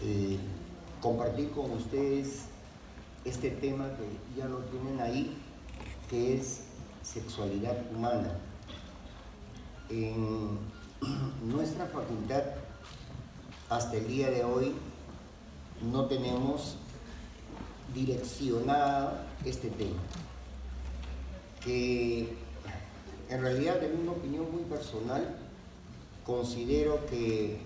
eh, compartir con ustedes este tema que ya lo tienen ahí, que es sexualidad humana. En nuestra facultad, hasta el día de hoy, no tenemos direccionado este tema, que en realidad, en una opinión muy personal, considero que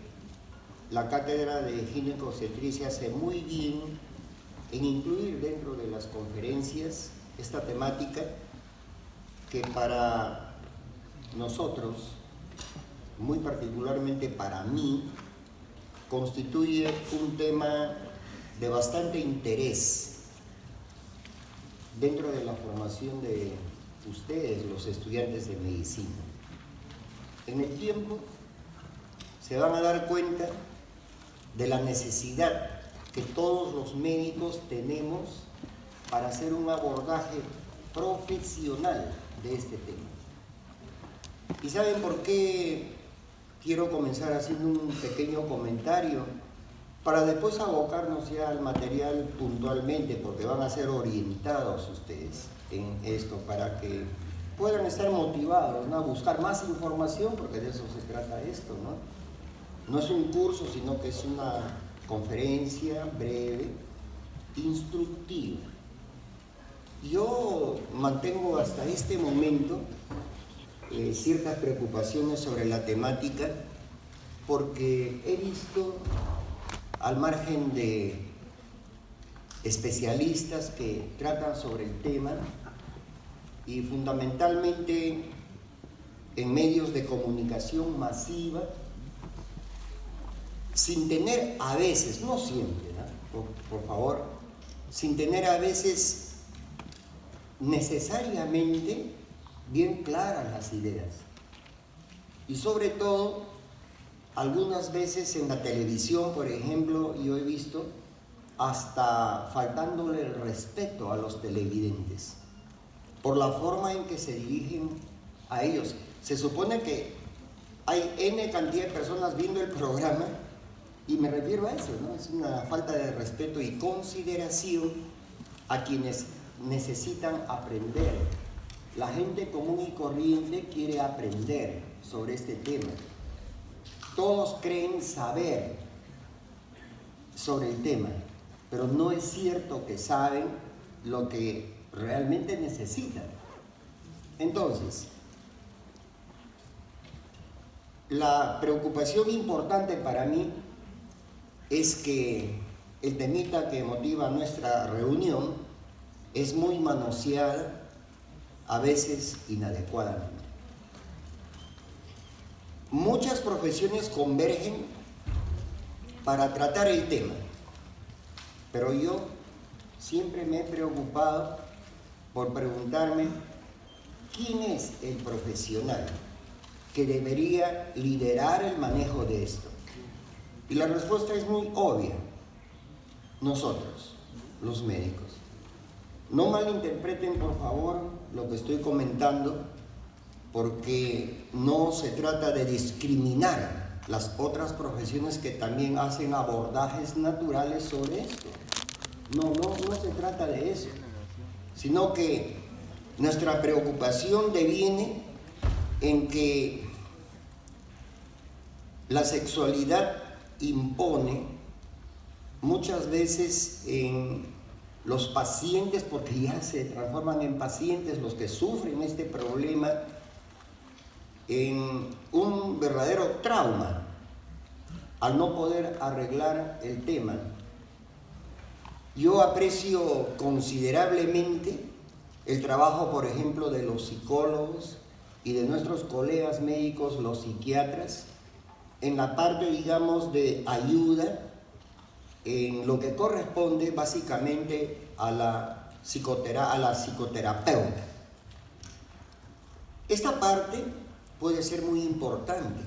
la cátedra de ginecobstetricia hace muy bien en incluir dentro de las conferencias esta temática que para nosotros, muy particularmente para mí, constituye un tema de bastante interés dentro de la formación de ustedes, los estudiantes de medicina. En el tiempo se van a dar cuenta de la necesidad que todos los médicos tenemos para hacer un abordaje profesional de este tema. ¿Y saben por qué quiero comenzar haciendo un pequeño comentario? Para después abocarnos ya al material puntualmente, porque van a ser orientados ustedes en esto, para que puedan estar motivados, ¿no?, a buscar más información, porque de eso se trata esto, ¿no? No es un curso, sino que es una conferencia breve, instructiva. Yo mantengo hasta este momento ciertas preocupaciones sobre la temática, porque he visto, al margen de especialistas que tratan sobre el tema, y fundamentalmente en medios de comunicación masiva, sin tener a veces, no siempre, ¿no?, por favor, sin tener a veces necesariamente bien claras las ideas. Y sobre todo, algunas veces en la televisión, por ejemplo, yo he visto hasta faltándole el respeto a los televidentes por la forma en que se dirigen a ellos. Se supone que hay N cantidad de personas viendo el programa, y me refiero a eso, ¿no? Es una falta de respeto y consideración a quienes necesitan aprender. La gente común y corriente quiere aprender sobre este tema. Todos creen saber sobre el tema, pero no es cierto que saben lo que realmente necesitan. Entonces, la preocupación importante para mí es que el temita que motiva nuestra reunión es muy manoseado, a veces inadecuadamente. Muchas profesiones convergen para tratar el tema, pero yo siempre me he preocupado por preguntarme quién es el profesional que debería liderar el manejo de esto. Y la respuesta es muy obvia: nosotros, los médicos. No malinterpreten, por favor, lo que estoy comentando, porque no se trata de discriminar las otras profesiones que también hacen abordajes naturales sobre esto. No se trata de eso, sino que nuestra preocupación deviene en que la sexualidad impone muchas veces en los pacientes, porque ya se transforman en pacientes los que sufren este problema, en un verdadero trauma al no poder arreglar el tema. Yo aprecio considerablemente el trabajo, por ejemplo, de los psicólogos y de nuestros colegas médicos, los psiquiatras, en la parte, digamos, de ayuda en lo que corresponde básicamente a la psicoterapeuta. Esta parte puede ser muy importante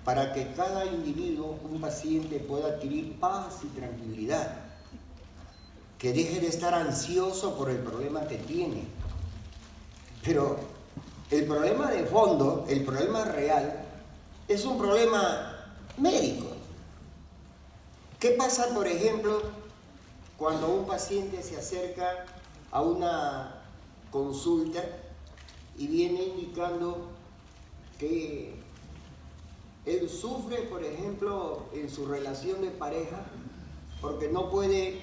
para que cada individuo, un paciente, pueda adquirir paz y tranquilidad, que deje de estar ansioso por el problema que tiene. Pero el problema de fondo, el problema real, es un problema médico. ¿Qué pasa, por ejemplo, cuando un paciente se acerca a una consulta y viene indicando que él sufre, por ejemplo, en su relación de pareja porque no puede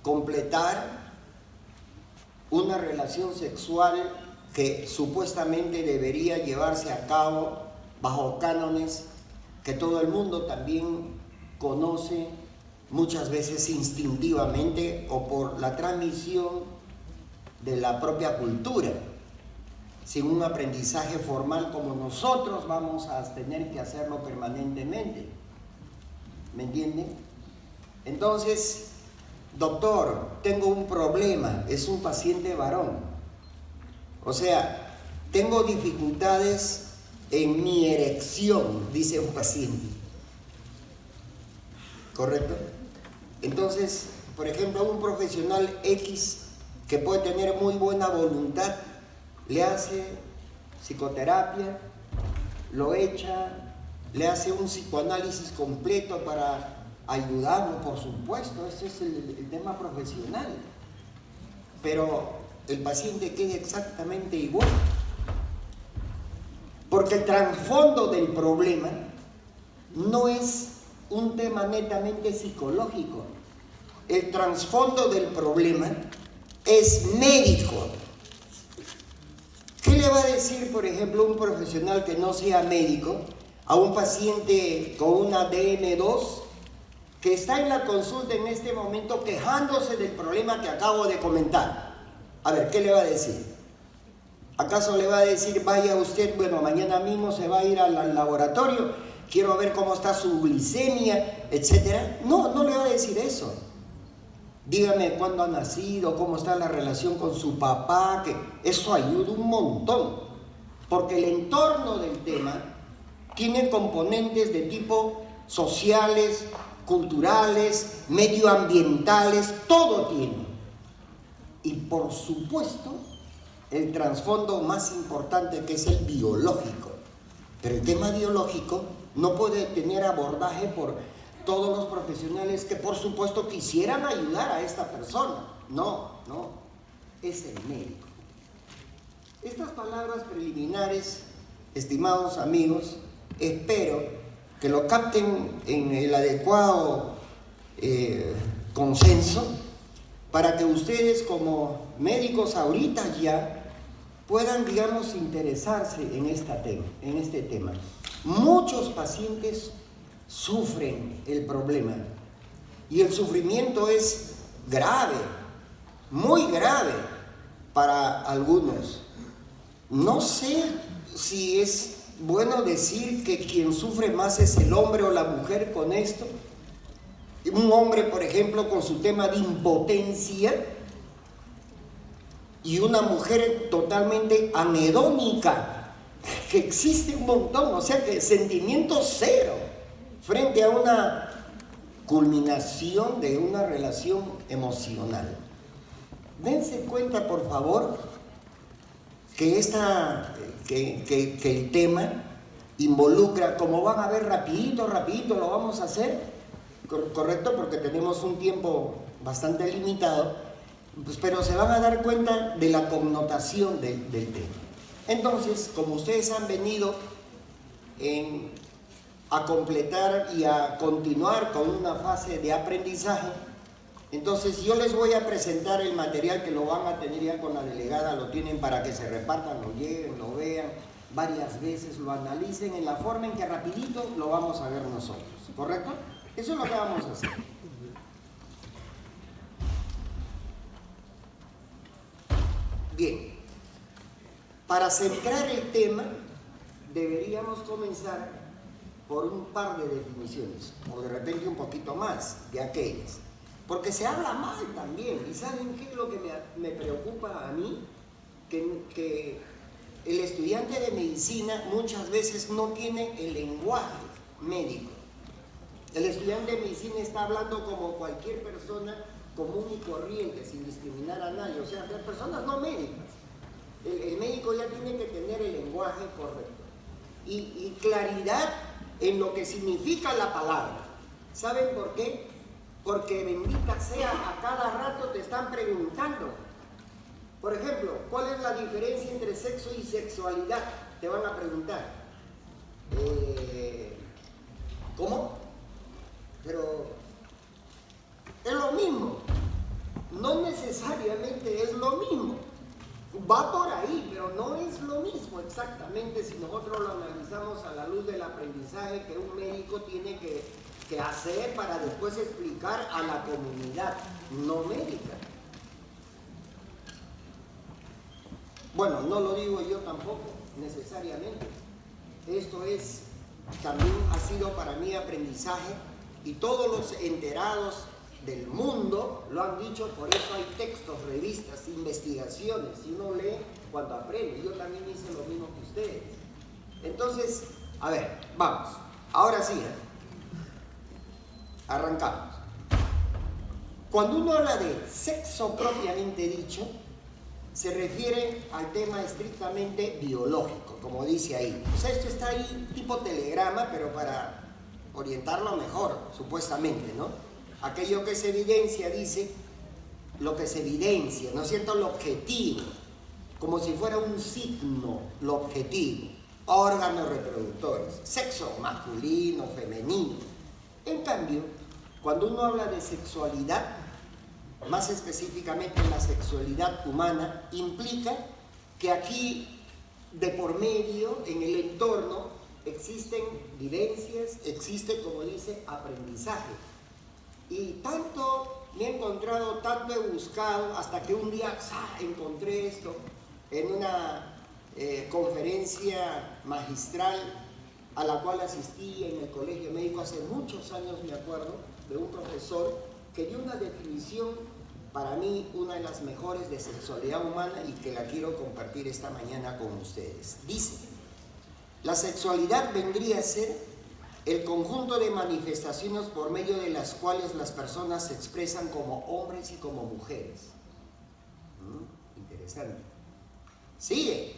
completar una relación sexual que supuestamente debería llevarse a cabo bajo cánones que todo el mundo también conoce, muchas veces instintivamente o por la transmisión de la propia cultura, sin un aprendizaje formal como nosotros vamos a tener que hacerlo permanentemente. ¿Me entienden? Entonces, doctor, tengo un problema, es un paciente varón. O sea, tengo dificultades en mi erección, dice un paciente. ¿Correcto? Entonces, por ejemplo, un profesional X que puede tener muy buena voluntad, le hace psicoterapia, lo echa, le hace un psicoanálisis completo para ayudarlo, por supuesto, ese es el tema profesional. Pero el paciente queda exactamente igual. Porque el trasfondo del problema no es un tema netamente psicológico. El trasfondo del problema es médico. ¿Qué le va a decir, por ejemplo, un profesional que no sea médico a un paciente con una DM2 que está en la consulta en este momento quejándose del problema que acabo de comentar? A ver, ¿qué le va a decir? ¿Acaso le va a decir, vaya usted, bueno, mañana mismo se va a ir al laboratorio, quiero ver cómo está su glicemia, etcétera? No, no le va a decir eso. Dígame cuándo ha nacido, cómo está la relación con su papá, que eso ayuda un montón. Porque el entorno del tema tiene componentes de tipo sociales, culturales, medioambientales, todo tiene. Y por supuesto, el trasfondo más importante, que es el biológico. Pero el tema biológico no puede tener abordaje por todos los profesionales que por supuesto quisieran ayudar a esta persona. No, no, es el médico. Estas palabras preliminares, estimados amigos, espero que lo capten en el adecuado consenso para que ustedes como médicos ahorita ya puedan, digamos, interesarse en este tema. Muchos pacientes sufren el problema y el sufrimiento es grave, muy grave para algunos. No sé si es bueno decir que quien sufre más es el hombre o la mujer con esto. Un hombre, por ejemplo, con su tema de impotencia, y una mujer totalmente anhedónica, que existe un montón, o sea que sentimiento cero frente a una culminación de una relación emocional. Dense cuenta, por favor, que el tema involucra, como van a ver rapidito lo vamos a hacer, correcto, porque tenemos un tiempo bastante limitado, pues, pero se van a dar cuenta de la connotación del tema. Entonces, como ustedes han venido a completar y a continuar con una fase de aprendizaje, entonces yo les voy a presentar el material que lo van a tener ya con la delegada, lo tienen para que se repartan, lo lleven, lo vean varias veces, lo analicen en la forma en que rapidito lo vamos a ver nosotros, ¿correcto? Eso es lo que vamos a hacer. Bien, para centrar el tema deberíamos comenzar por un par de definiciones, o de repente un poquito más de aquellas, porque se habla mal también. ¿Y saben qué es lo que me preocupa a mí? Que el estudiante de medicina muchas veces no tiene el lenguaje médico. El estudiante de medicina está hablando como cualquier persona común y corriente, sin discriminar a nadie, o sea, de personas no médicas. El médico ya tiene que tener el lenguaje correcto y claridad en lo que significa la palabra. ¿Saben por qué? Porque bendita sea, a cada rato te están preguntando. Por ejemplo, ¿cuál es la diferencia entre sexo y sexualidad? Te van a preguntar. ¿Cómo? Pero es lo mismo. No necesariamente es lo mismo. Va por ahí, pero no es lo mismo exactamente si nosotros lo analizamos a la luz del aprendizaje que un médico tiene que hacer para después explicar a la comunidad no médica. Bueno, no lo digo yo tampoco, necesariamente. Esto también ha sido para mí aprendizaje y todos los enterados del mundo lo han dicho, por eso hay textos, revistas, investigaciones, y uno lee cuando aprende. Yo también hice lo mismo que ustedes. Entonces, a ver, vamos, ahora sí, arrancamos. Cuando uno habla de sexo propiamente dicho, se refiere al tema estrictamente biológico, como dice ahí. O sea, esto está ahí tipo telegrama, pero para orientarlo mejor, supuestamente, ¿no? Aquello que se evidencia, dice, lo que se evidencia, ¿no es cierto? Lo objetivo, como si fuera un signo, lo objetivo. Órganos reproductores, sexo masculino, femenino. En cambio, cuando uno habla de sexualidad, más específicamente la sexualidad humana, implica que aquí, de por medio, en el entorno, existen vivencias, existe, como dice, aprendizaje. Y tanto me he encontrado, tanto he buscado, hasta que un día encontré esto en una conferencia magistral a la cual asistí en el colegio médico hace muchos años, me acuerdo, de un profesor que dio una definición, para mí, una de las mejores de sexualidad humana y que la quiero compartir esta mañana con ustedes. Dice, la sexualidad vendría a ser el conjunto de manifestaciones por medio de las cuales las personas se expresan como hombres y como mujeres. Interesante. Sigue.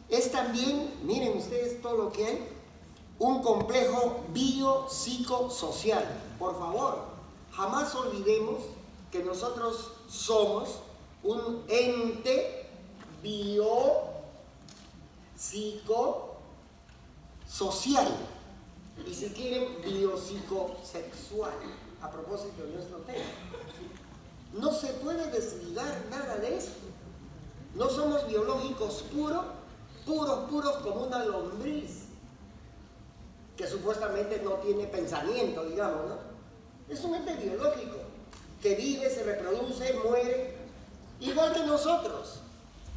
Es también, miren ustedes todo lo que hay, un complejo biopsicosocial. Por favor, jamás olvidemos que nosotros somos un ente biopsicosocial. Y si quieren, biopsicosexual, a propósito de nuestro tema. No se puede desligar nada de esto. No somos biológicos puros como una lombriz, que supuestamente no tiene pensamiento, digamos, ¿no? Es un ente biológico, que vive, se reproduce, muere, igual que nosotros,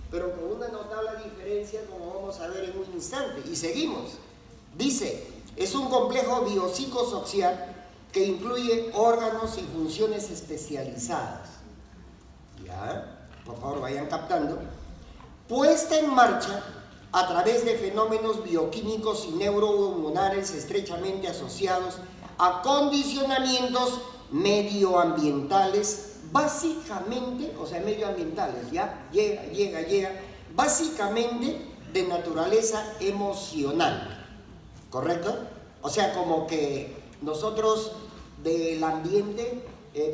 pero con una notable diferencia, como vamos a ver en un instante. Y seguimos. Dice, es un complejo biopsicosocial que incluye órganos y funciones especializadas. ¿Ya? Por favor, vayan captando. Puesta en marcha a través de fenómenos bioquímicos y neurohormonales estrechamente asociados a condicionamientos medioambientales, básicamente, o sea, medioambientales, ya llega, básicamente de naturaleza emocional. ¿Correcto? O sea, como que nosotros del ambiente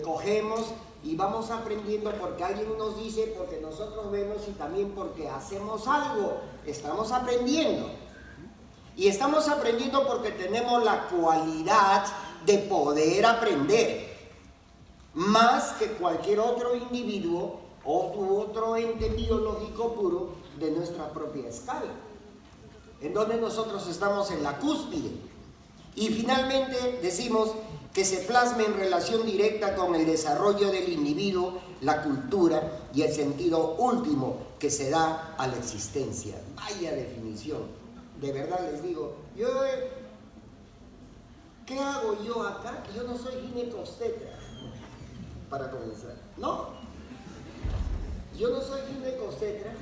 cogemos y vamos aprendiendo porque alguien nos dice, porque nosotros vemos y también porque hacemos algo. Estamos aprendiendo. Y estamos aprendiendo porque tenemos la cualidad de poder aprender. Más que cualquier otro individuo o otro ente biológico puro de nuestra propia escala, en donde nosotros estamos en la cúspide. Y finalmente decimos que se plasma en relación directa con el desarrollo del individuo, la cultura y el sentido último que se da a la existencia. Vaya definición. De verdad les digo, ¿qué hago yo acá? Yo no soy ginecobstetra, para comenzar. No, yo no soy ginecobstetra.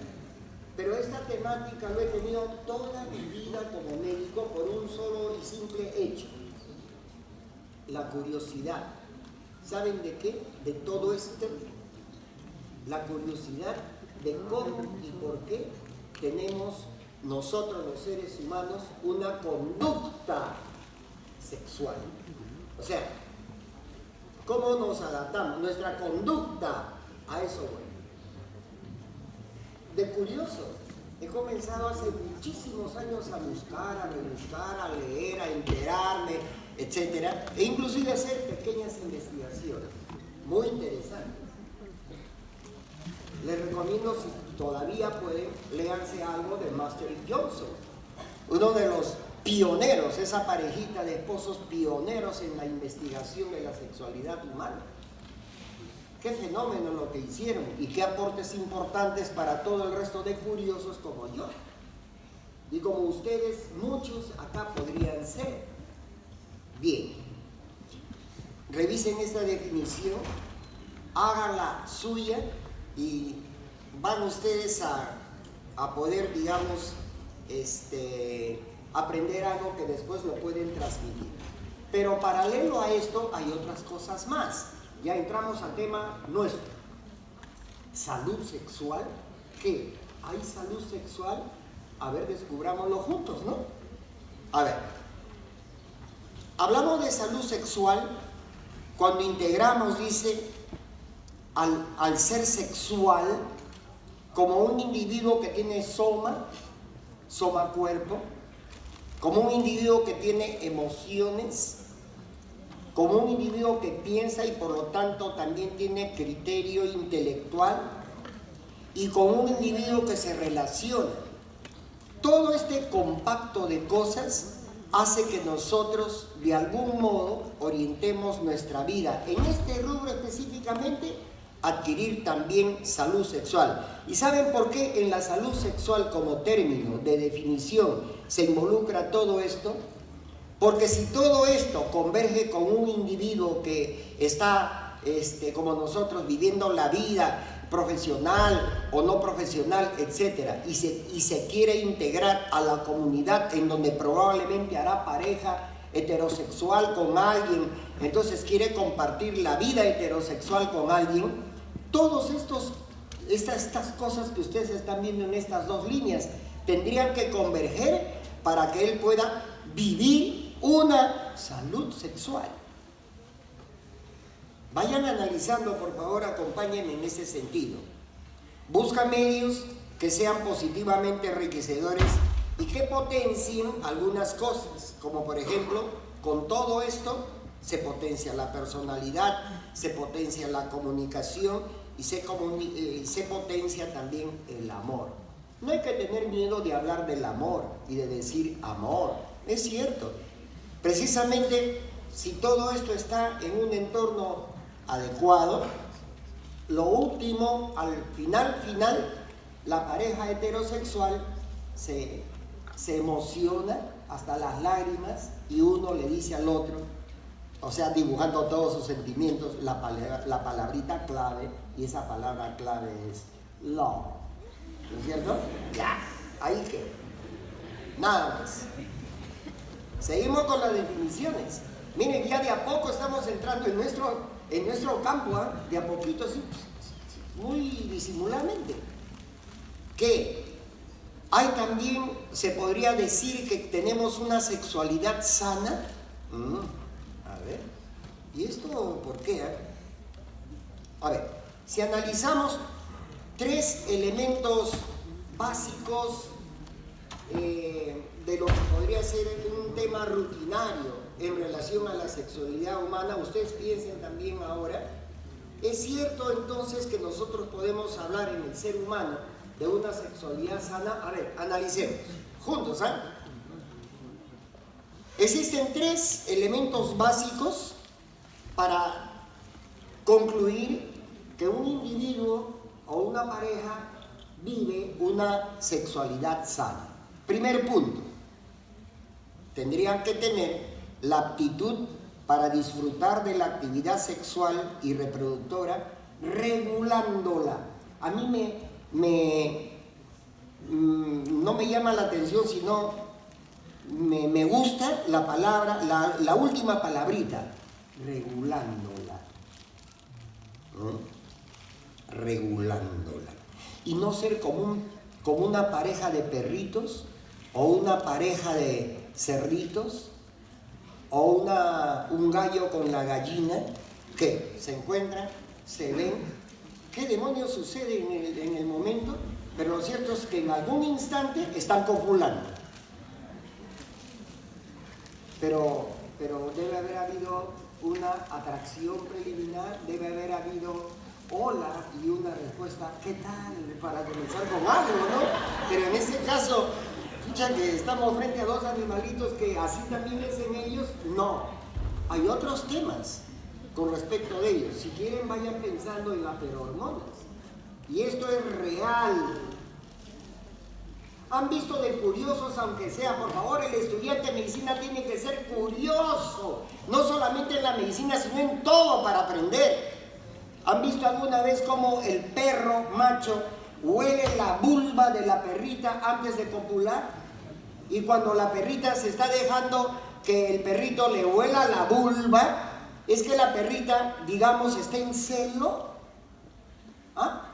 Pero esta temática lo he tenido toda mi vida como médico por un solo y simple hecho. La curiosidad. ¿Saben de qué? De todo esto. La curiosidad de cómo y por qué tenemos nosotros los seres humanos una conducta sexual. O sea, ¿cómo nos adaptamos? Nuestra conducta a eso, bueno. De curioso, he comenzado hace muchísimos años a buscar, a rebuscar, a leer, a enterarme, etc. E inclusive hacer pequeñas investigaciones muy interesantes. Les recomiendo, si todavía pueden, léanse algo de Master y Johnson, uno de los pioneros, esa parejita de esposos pioneros en la investigación de la sexualidad humana. Qué fenómeno lo que hicieron y qué aportes importantes para todo el resto de curiosos como yo. Y como ustedes, muchos acá podrían ser. Bien, revisen esta definición, háganla suya y van ustedes a poder, digamos, aprender algo que después lo pueden transmitir. Pero paralelo a esto hay otras cosas más. Ya entramos al tema nuestro. Salud sexual. ¿Qué? ¿Hay salud sexual? A ver, descubrámoslo juntos, ¿no? A ver. Hablamos de salud sexual cuando integramos, dice, al ser sexual como un individuo que tiene soma cuerpo, como un individuo que tiene emociones, como un individuo que piensa y por lo tanto también tiene criterio intelectual, y como un individuo que se relaciona. Todo este compacto de cosas hace que nosotros de algún modo orientemos nuestra vida, en este rubro específicamente, adquirir también salud sexual. ¿Y saben por qué en la salud sexual como término de definición se involucra todo esto? Porque si todo esto converge con un individuo que está, como nosotros, viviendo la vida profesional o no profesional, etc., y se quiere integrar a la comunidad en donde probablemente hará pareja heterosexual con alguien, entonces quiere compartir la vida heterosexual con alguien, todos estas cosas que ustedes están viendo en estas dos líneas tendrían que converger para que él pueda vivir una salud sexual. Vayan analizando, por favor, acompáñenme en ese sentido. Busca medios que sean positivamente enriquecedores y que potencien algunas cosas, como por ejemplo, con todo esto se potencia la personalidad, se potencia la comunicación y se potencia también el amor. No hay que tener miedo de hablar del amor y de decir amor, es cierto. Precisamente, si todo esto está en un entorno adecuado, lo último, al final, la pareja heterosexual se emociona hasta las lágrimas y uno le dice al otro, o sea, dibujando todos sus sentimientos, la palabrita clave, y esa palabra clave es love. ¿No es cierto? Ya, ahí queda. Nada más. Seguimos con las definiciones. Miren, ya de a poco estamos entrando en nuestro campo, ¿eh? De a poquito, así, muy disimuladamente. Que hay también, se podría decir que tenemos una sexualidad sana. A ver, ¿y esto por qué? A ver, si analizamos tres elementos básicos de lo que podría ser un tema rutinario en relación a la sexualidad humana, ustedes piensen también ahora, es cierto entonces que nosotros podemos hablar en el ser humano de una sexualidad sana. A ver, analicemos juntos, ¿eh? Existen tres elementos básicos para concluir que un individuo o una pareja vive una sexualidad sana. Primer punto, tendrían que tener la aptitud para disfrutar de la actividad sexual y reproductora, regulándola. A mí no me llama la atención, sino me gusta la palabra, la última palabrita, regulándola. Regulándola. Y no ser como una pareja de perritos o una pareja de cerditos o un gallo con la gallina, que se encuentran, se ven. ¿Qué demonios sucede en el momento? Pero lo cierto es que en algún instante están copulando. Pero debe haber habido una atracción preliminar, debe haber habido hola y una respuesta, ¿qué tal? Para comenzar con algo, ¿no? Pero en este caso, escucha que estamos frente a dos animalitos que así también es en ellos, no. Hay otros temas con respecto de ellos. Si quieren, vayan pensando en las ferormonas. Y esto es real. ¿Han visto de curiosos, aunque sea? Por favor, el estudiante de medicina tiene que ser curioso. No solamente en la medicina, sino en todo para aprender. ¿Han visto alguna vez cómo el perro macho huele la vulva de la perrita antes de copular? Y cuando la perrita se está dejando que el perrito le huela la vulva, es que la perrita, digamos, está en celo. ¿Ah?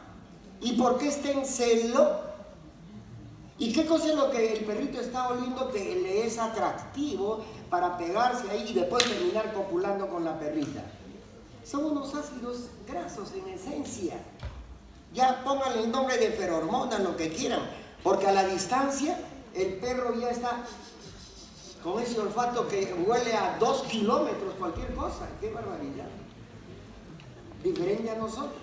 ¿Y por qué está en celo? ¿Y qué cosa es lo que el perrito está oliendo que le es atractivo para pegarse ahí y después terminar copulando con la perrita? Son unos ácidos grasos en esencia. Ya pónganle el nombre de ferormonas, lo que quieran, porque a la distancia el perro ya está con ese olfato que huele a 2 kilómetros cualquier cosa. ¡Qué barbaridad! Diferente a nosotros.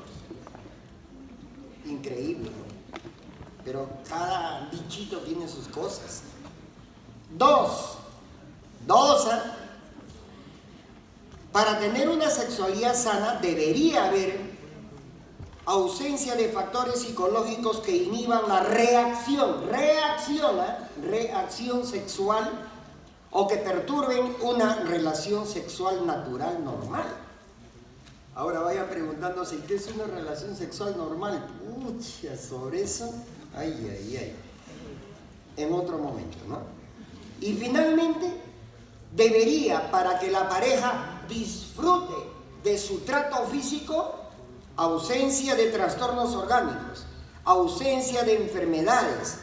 Increíble, ¿no? Pero cada bichito tiene sus cosas. Dos, para tener una sexualidad sana debería haber ausencia de factores psicológicos que inhiban la reacción sexual o que perturben una relación sexual natural normal. Ahora vayan preguntándose, ¿qué es una relación sexual normal? Pucha, sobre eso, ay. En otro momento, ¿no? Y finalmente, debería, para que la pareja disfrute de su trato físico, ausencia de trastornos orgánicos, ausencia de enfermedades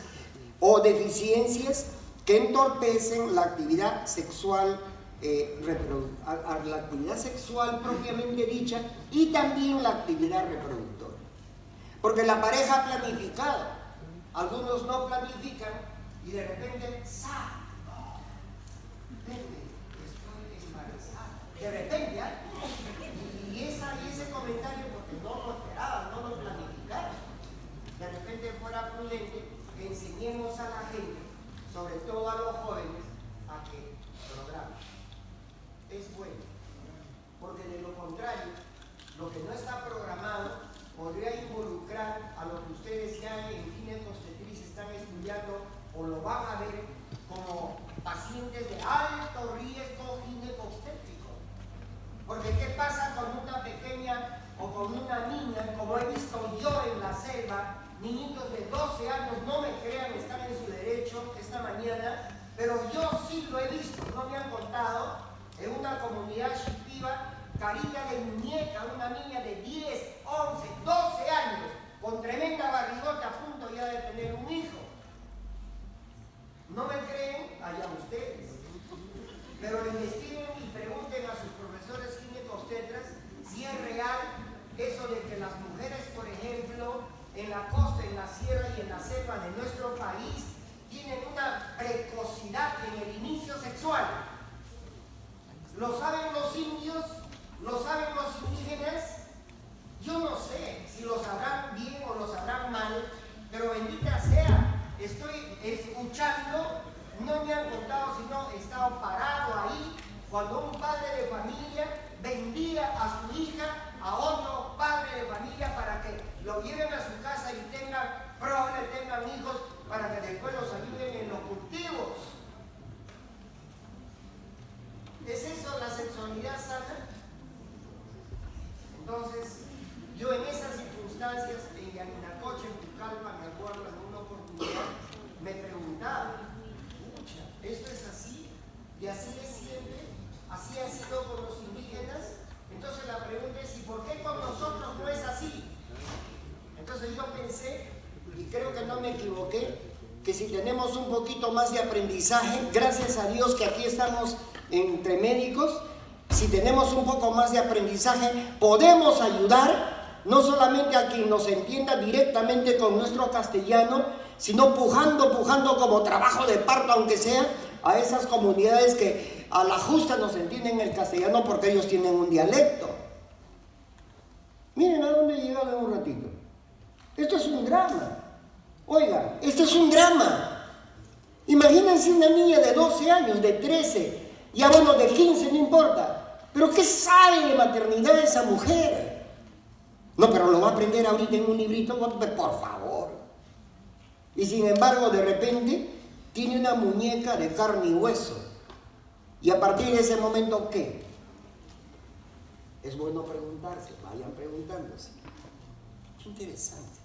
o deficiencias que entorpecen la actividad sexual, la actividad sexual propiamente dicha y también la actividad reproductora. Porque la pareja ha planificado, algunos no planifican y de repente, ¡sa! Estoy embarazada. De repente, y ese comentario, porque no lo esperaban, no lo planificaron. De repente fuera prudente que enseñemos a la gente, sobre todo a los jóvenes, a que programen. Es bueno, porque de lo contrario, lo que no está programado podría involucrar a lo que ustedes ya en ginecobstetricia están estudiando o lo van a ver como pacientes de alto riesgo ginecobstétrico. Porque ¿qué pasa con una pequeña o con una niña, como he visto yo en la selva, niñitos de 12 años, no me crean, están en su derecho esta mañana, pero yo sí lo he visto, no me han contado, en una comunidad shiptiva, carita de muñeca, una niña de 10, 11, 12 años, con tremenda barrigota a punto ya de tener un hijo. ¿No me creen? Allá ustedes. Pero investiguen y pregunten a sus profesores ginecobstetras si es real eso de que las mujeres, por ejemplo, en la costa, en la sierra y en la selva de nuestro país, tienen una precocidad en el inicio sexual. ¿Lo saben los indios? ¿Lo saben los indígenas? Yo no sé si lo sabrán bien o lo sabrán mal, pero bendita sea, estoy escuchando, no me han contado, sino he estado parado ahí cuando un padre de familia vendía a su hija a otro padre de familia para que lo lleven a su casa y probablemente tengan hijos para que después los ayuden en los cultivos. ¿Es eso la sexualidad sana? Entonces, yo en esas circunstancias, en Yaninacocha, en Pucallpa, me acuerdo en una oportunidad, me preguntaba, pucha, ¿esto es así? ¿Y así es siempre? ¿Así ha sido con los indígenas? Entonces la pregunta es, ¿y por qué con nosotros no es así? Entonces yo pensé, y creo que no me equivoqué, que si tenemos un poquito más de aprendizaje, gracias a Dios que aquí estamos entre médicos, si tenemos un poco más de aprendizaje, podemos ayudar no solamente a quien nos entienda directamente con nuestro castellano, sino pujando como trabajo de parto, aunque sea, a esas comunidades que a la justa nos entienden el castellano porque ellos tienen un dialecto. Miren a dónde he llegado en un ratito. Esto es un drama. Oigan, esto es un drama. Imagínense una niña de 12 años, de 13, ya bueno, de 15, no importa. Pero ¿qué sabe de maternidad esa mujer? No, pero lo va a aprender ahorita en un librito, por favor. Y sin embargo, de repente, tiene una muñeca de carne y hueso. Y a partir de ese momento, ¿qué? Es bueno preguntarse, vayan preguntándose. Qué interesante.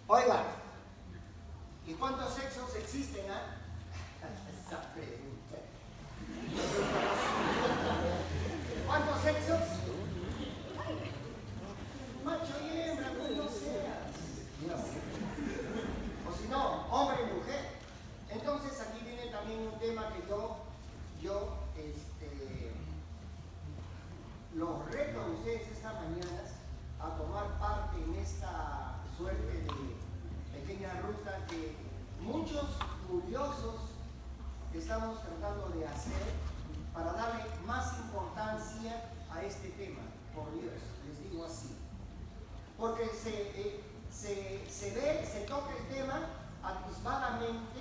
Oiga, ¿y cuántos sexos existen? Esa pregunta. ¿Cuántos sexos? Macho y hembra, como seas. O si no, hombre y mujer. Entonces aquí viene también un tema que yo los reto a ustedes esta mañana a tomar parte en esta suerte de pequeña ruta que muchos curiosos estamos tratando de hacer para darle más importancia a este tema. Por Dios, les digo así. Porque se toca el tema atisbadamente,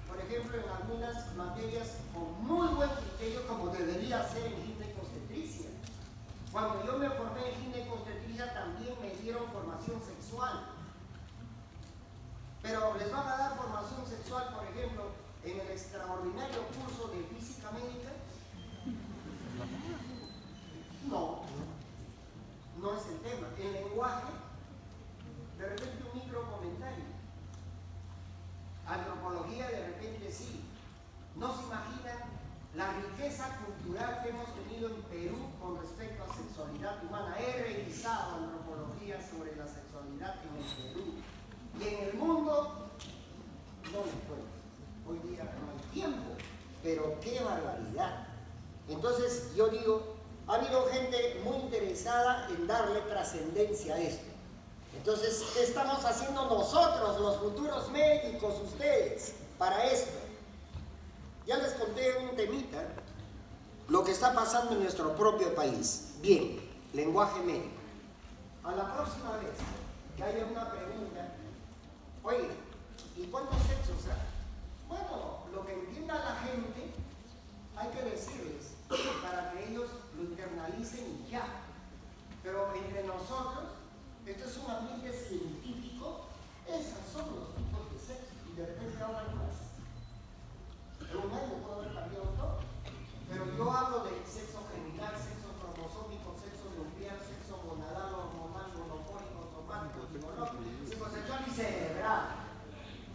por ejemplo, en algunas materias con muy buen criterio, como debería ser en ginecobstetricia. Cuando yo me formé en ginecobstetricia también me dieron formación sexual. Pero les van a dar formación sexual, por ejemplo, en el extraordinario curso de física médica. No es el tema. El lenguaje, de repente un micro comentario. Antropología, de repente sí. No se imaginan la riqueza cultural que hemos tenido en Perú con respecto a sexualidad humana. He revisado antropología sobre la sexualidad en el Perú. Y en el mundo, no les cuento. Hoy día no hay tiempo, pero qué barbaridad. Entonces yo digo, ha habido gente muy interesada en darle trascendencia a esto. Entonces, ¿qué estamos haciendo nosotros, los futuros médicos, ustedes, para esto? Ya les conté un temita, lo que está pasando en nuestro propio país. Bien, lenguaje médico. A la próxima vez que haya una pregunta, oye, ¿y cuántos sexos hay? Bueno, lo que entienda la gente, hay que decirles para que ellos lo internalicen y ya. Pero entre nosotros, esto es un ambiente científico, esos son los tipos de sexo, y de repente hablan más. En un año puedo haber cambiado todo, pero yo hablo de sexo genital, sexo cromosómico, sexo nuclear, sexo gonadal, hormonal, monopólico, somático, psicológico, psicosexual y cerebral.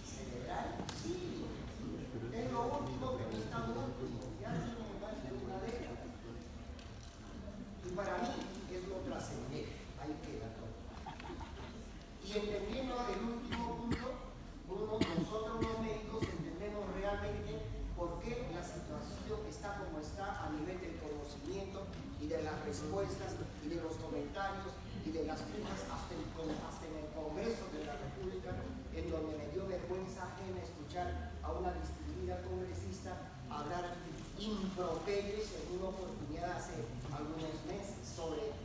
¿Cerebral? Sí. Es lo último que no está último, ya tiene más de una década. Y para mí es lo trascendente, ahí queda todo. Y entendiendo el último punto, nosotros los médicos entendemos realmente por qué la situación está como está a nivel del conocimiento y de las respuestas y de los comentarios y de las quejas hasta en el Congreso de la República, en donde me dio vergüenza ajena escuchar a una distinguida congresista hablar improperios en una oportunidad hace algunos meses sobre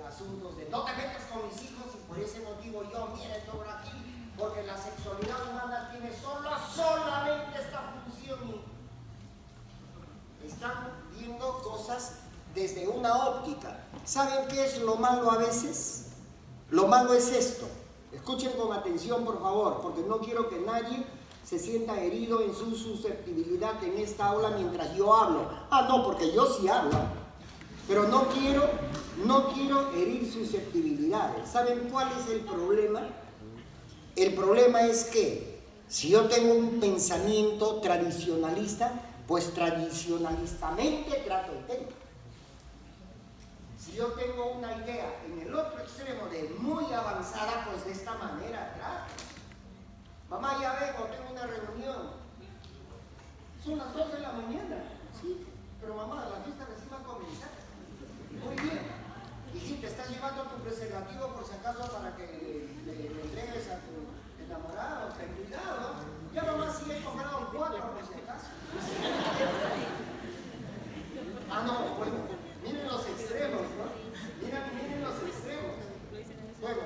asuntos de no te metas con mis hijos y por ese motivo yo, miren, sobre aquí, porque la sexualidad humana tiene solamente esta función. Están viendo cosas desde una óptica. ¿Saben qué es lo malo a veces? Lo malo es esto. Escuchen con atención, por favor, porque no quiero que nadie se sienta herido en su susceptibilidad en esta aula mientras yo hablo. No, porque yo sí hablo. Pero no quiero herir susceptibilidades. ¿Saben cuál es el problema? El problema es que si yo tengo un pensamiento tradicionalista, pues tradicionalistamente trato el tema. Si yo tengo una idea en el otro extremo de muy avanzada, pues de esta manera trato. Mamá, ya vengo, tengo una reunión. Son las 2 de la mañana. Sí, pero mamá, la fiesta recién va a comenzar. Muy bien. Hijita, estás llevando tu preservativo por si acaso para que le entregues a tu enamorado. Ten cuidado. Ya mamá sí he comprado 4 por si acaso. Ah, no, bueno. Miren los extremos, ¿no? Miren los extremos. Bueno,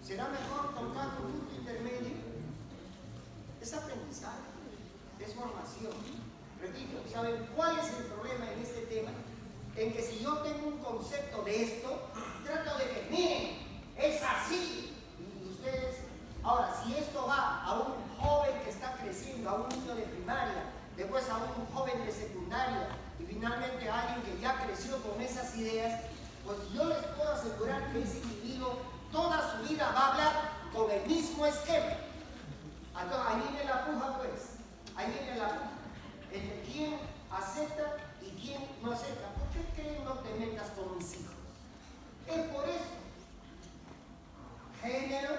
será mejor tocar un punto intermedio. Es aprendizaje, es formación. Repito, ¿saben cuál es el problema en este tema? En que si yo tengo un concepto de esto, trato de que, miren, es así. Y ustedes, ahora, si esto va a un joven que está creciendo, a un niño de primaria, después a un joven de secundaria, y finalmente a alguien que ya creció con esas ideas, pues yo les puedo asegurar que ese individuo toda su vida va a hablar con el mismo esquema. Entonces, ahí viene la puja, pues. Ahí viene la puja. Entre quién acepta y quién no acepta. ¿Por qué creen no te metas con mis hijos? Es por eso. Género,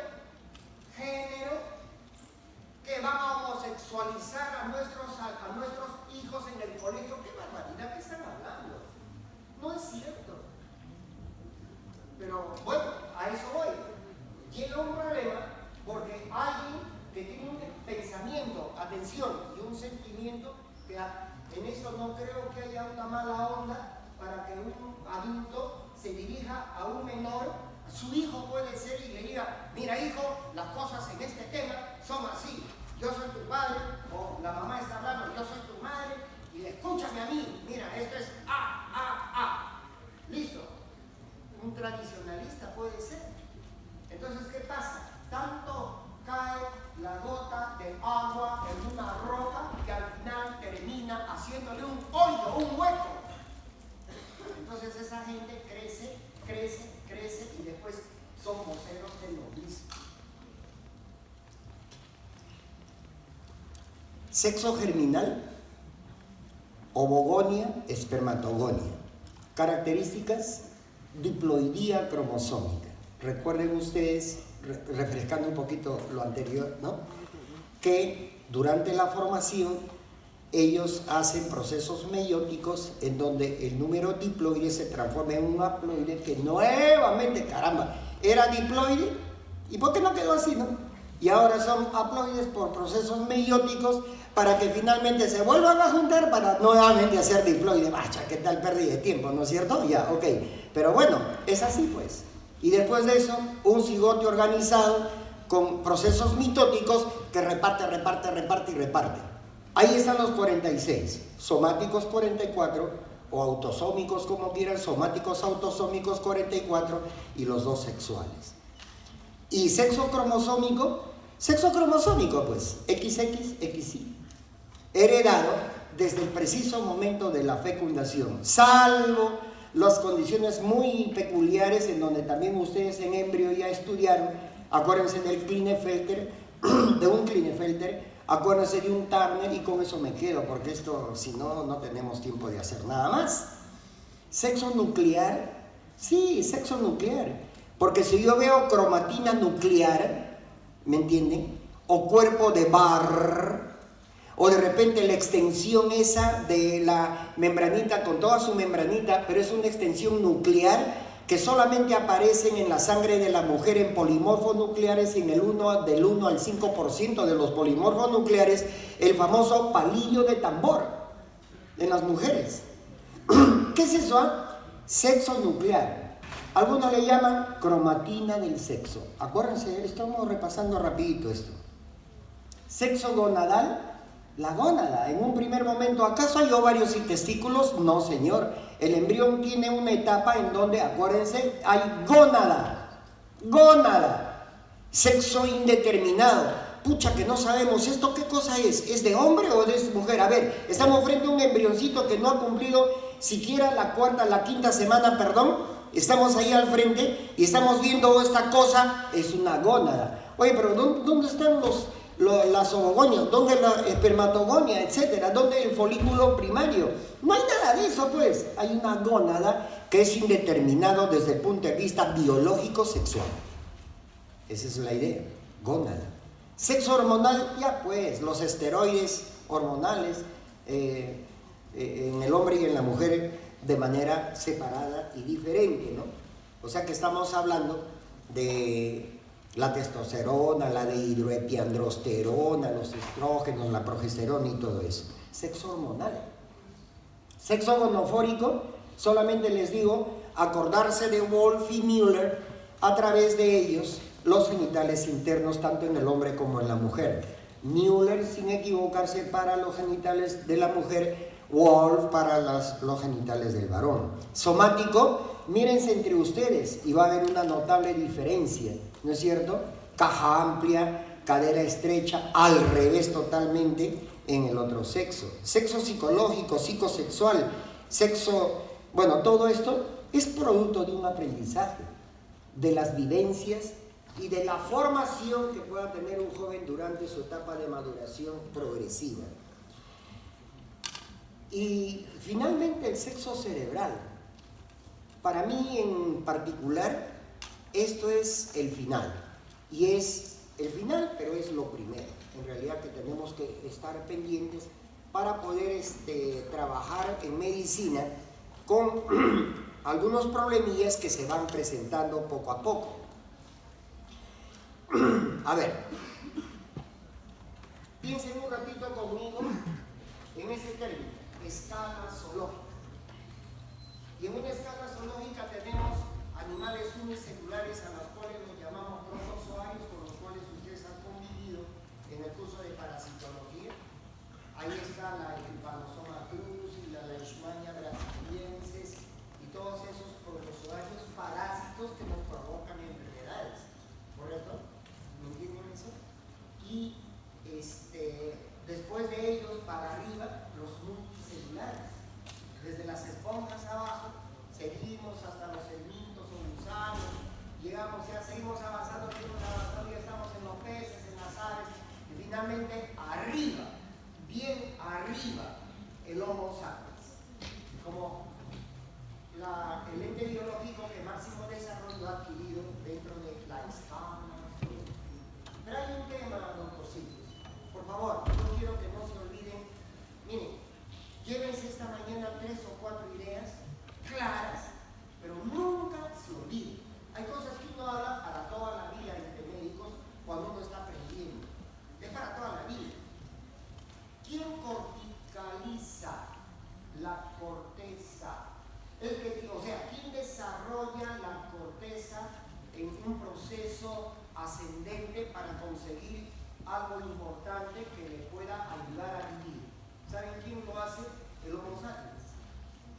que van a homosexualizar a nuestros hijos en el colegio. ¿Qué barbaridad que están hablando? No es cierto. Pero bueno, a eso voy. Llega un problema porque alguien que tiene un pensamiento, atención, y un sentimiento, que en eso no creo que haya una mala onda para que un adulto se dirija a un menor, su hijo puede ser, y le diga, mira hijo, las cosas en este tema son así, yo soy tu padre, o la mamá está hablando, yo soy tu madre, y escúchame a mí, mira, esto es listo. Un tradicionalista puede ser. Entonces, ¿qué pasa? Tanto cae la gota de agua en una roca que al final termina haciéndole un hoyo, un hueco. Entonces esa gente crece y después son voceros de lo mismo. Sexo germinal, ovogonia, espermatogonia. Características: diploidía cromosómica. Recuerden ustedes, refrescando un poquito lo anterior, ¿no? Que durante la formación ellos hacen procesos meióticos en donde el número diploide se transforma en un haploide que nuevamente, caramba, era diploide. ¿Y por qué no quedó así, no? Y ahora son haploides por procesos meióticos para que finalmente se vuelvan a juntar para nuevamente hacer diploide. Vaya, ¿qué tal pérdida de tiempo, no es cierto? Ya, ok. Pero bueno, es así pues. Y después de eso, un cigote organizado con procesos mitóticos que reparte. Ahí están los 46, somáticos 44, o autosómicos como quieran, somáticos autosómicos 44, y los 2 sexuales. Y sexo cromosómico pues, XX, XY, heredado desde el preciso momento de la fecundación, salvo las condiciones muy peculiares en donde también ustedes en embrio ya estudiaron. Acuérdense del Klinefelter, de un Klinefelter, acuérdense de un Turner, y con eso me quedo, porque esto, si no, no tenemos tiempo de hacer nada más. Sexo nuclear, sí, sexo nuclear, porque si yo veo cromatina nuclear, ¿me entienden? O cuerpo de Barr, o de repente la extensión esa de la membranita con toda su membranita, pero es una extensión nuclear que solamente aparecen en la sangre de la mujer en polimorfos nucleares, y en el del 1 al 5% de los polimorfos nucleares, el famoso palillo de tambor en las mujeres. ¿Qué es eso? Sexo nuclear. Algunos le llaman cromatina del sexo. Acuérdense, estamos repasando rapidito esto. Sexo gonadal, la gónada. En un primer momento, ¿acaso hay ovarios y testículos? No, señor. El embrión tiene una etapa en donde, acuérdense, hay gónada. Sexo indeterminado. Pucha, que no sabemos, ¿esto qué cosa es? ¿Es de hombre o de mujer? A ver, estamos frente a un embrioncito que no ha cumplido siquiera la quinta semana, Estamos ahí al frente y estamos viendo esta cosa, es una gónada. Oye, pero ¿dónde están las ovogonias? ¿Dónde la espermatogonia, etcétera? ¿Dónde el folículo primario? No hay nada de eso, pues. Hay una gónada que es indeterminado desde el punto de vista biológico sexual. Esa es la idea, gónada. Sexo hormonal, ya pues, los esteroides hormonales, en el hombre y en la mujer de manera separada y diferente, ¿no? O sea que estamos hablando de la testosterona, la dihidroepiandrosterona, los estrógenos, la progesterona y todo eso. Sexo hormonal. Sexo gonofórico, solamente les digo, acordarse de Wolf y Müller, a través de ellos, los genitales internos, tanto en el hombre como en la mujer. Müller, sin equivocarse, para los genitales de la mujer, Wolf para los genitales del varón. Somático, mírense entre ustedes y va a haber una notable diferencia, ¿no es cierto? Caja amplia, cadera estrecha, al revés totalmente en el otro sexo. Sexo psicológico, psicosexual, sexo, bueno, todo esto es producto de un aprendizaje, de las vivencias y de la formación que pueda tener un joven durante su etapa de maduración progresiva. Y finalmente el sexo cerebral. Para mí en particular, esto es el final. Y es el final, pero es lo primero. En realidad que tenemos que estar pendientes para poder trabajar en medicina con algunos problemillas que se van presentando poco a poco. A ver, piensen un ratito conmigo en ese término, escala zoológica. Y en una escala zoológica tenemos animales unicelulares a los cuales los llamamos protozoarios, con los cuales ustedes han convivido en el curso de parasitología. Ahí está la Trypanosoma cruzi, la Leishmania brasiliensis y todos esos protozoarios parásitos que nos provocan enfermedades, ¿correcto? ¿Me entienden eso? Y después de ellos, para arriba, los multicelulares. Desde las esponjas abajo, seguimos hasta los helmintos o gusanos, llegamos, ya seguimos avanzando, ya estamos en los peces, en las aves, y finalmente arriba, bien arriba, el Homo sapiens, como el ente biológico que máximo desarrollo ha adquirido dentro de la escala. Pero hay un tema, doctorcitos, por favor, yo quiero que no se olviden, miren, llévense esta mañana 3 o 4 ideas claras, pero nunca se olviden. Hay cosas que uno habla para toda la vida entre médicos cuando uno está aprendiendo. Es para toda la vida. ¿Quién corticaliza la corteza? ¿Quién desarrolla la corteza en un proceso ascendente para conseguir algo importante que le pueda ayudar a vivir? ¿Saben quién lo hace? El Homo sapiens.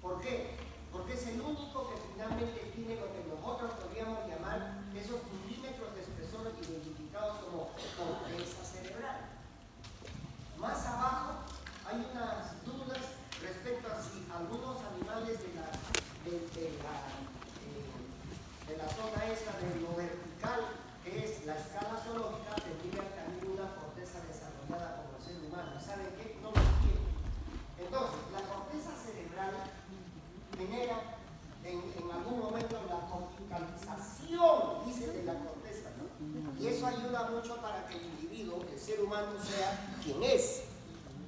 ¿Por qué? Porque es el único que finalmente tiene lo que nosotros podríamos llamar esos milímetros de espesor identificados como corteza cerebral. Más abajo hay unas dudas respecto a si algunos animales de la zona esta de lo vertical, que es la escala zoológica, tendrían también una corteza desarrollada como el ser humano. ¿Saben qué? No lo tiene. Entonces, la corteza cerebral genera en algún momento la corticalización, dice, de la corteza, ¿no? Y eso ayuda mucho para que el individuo, el ser humano, sea quien es.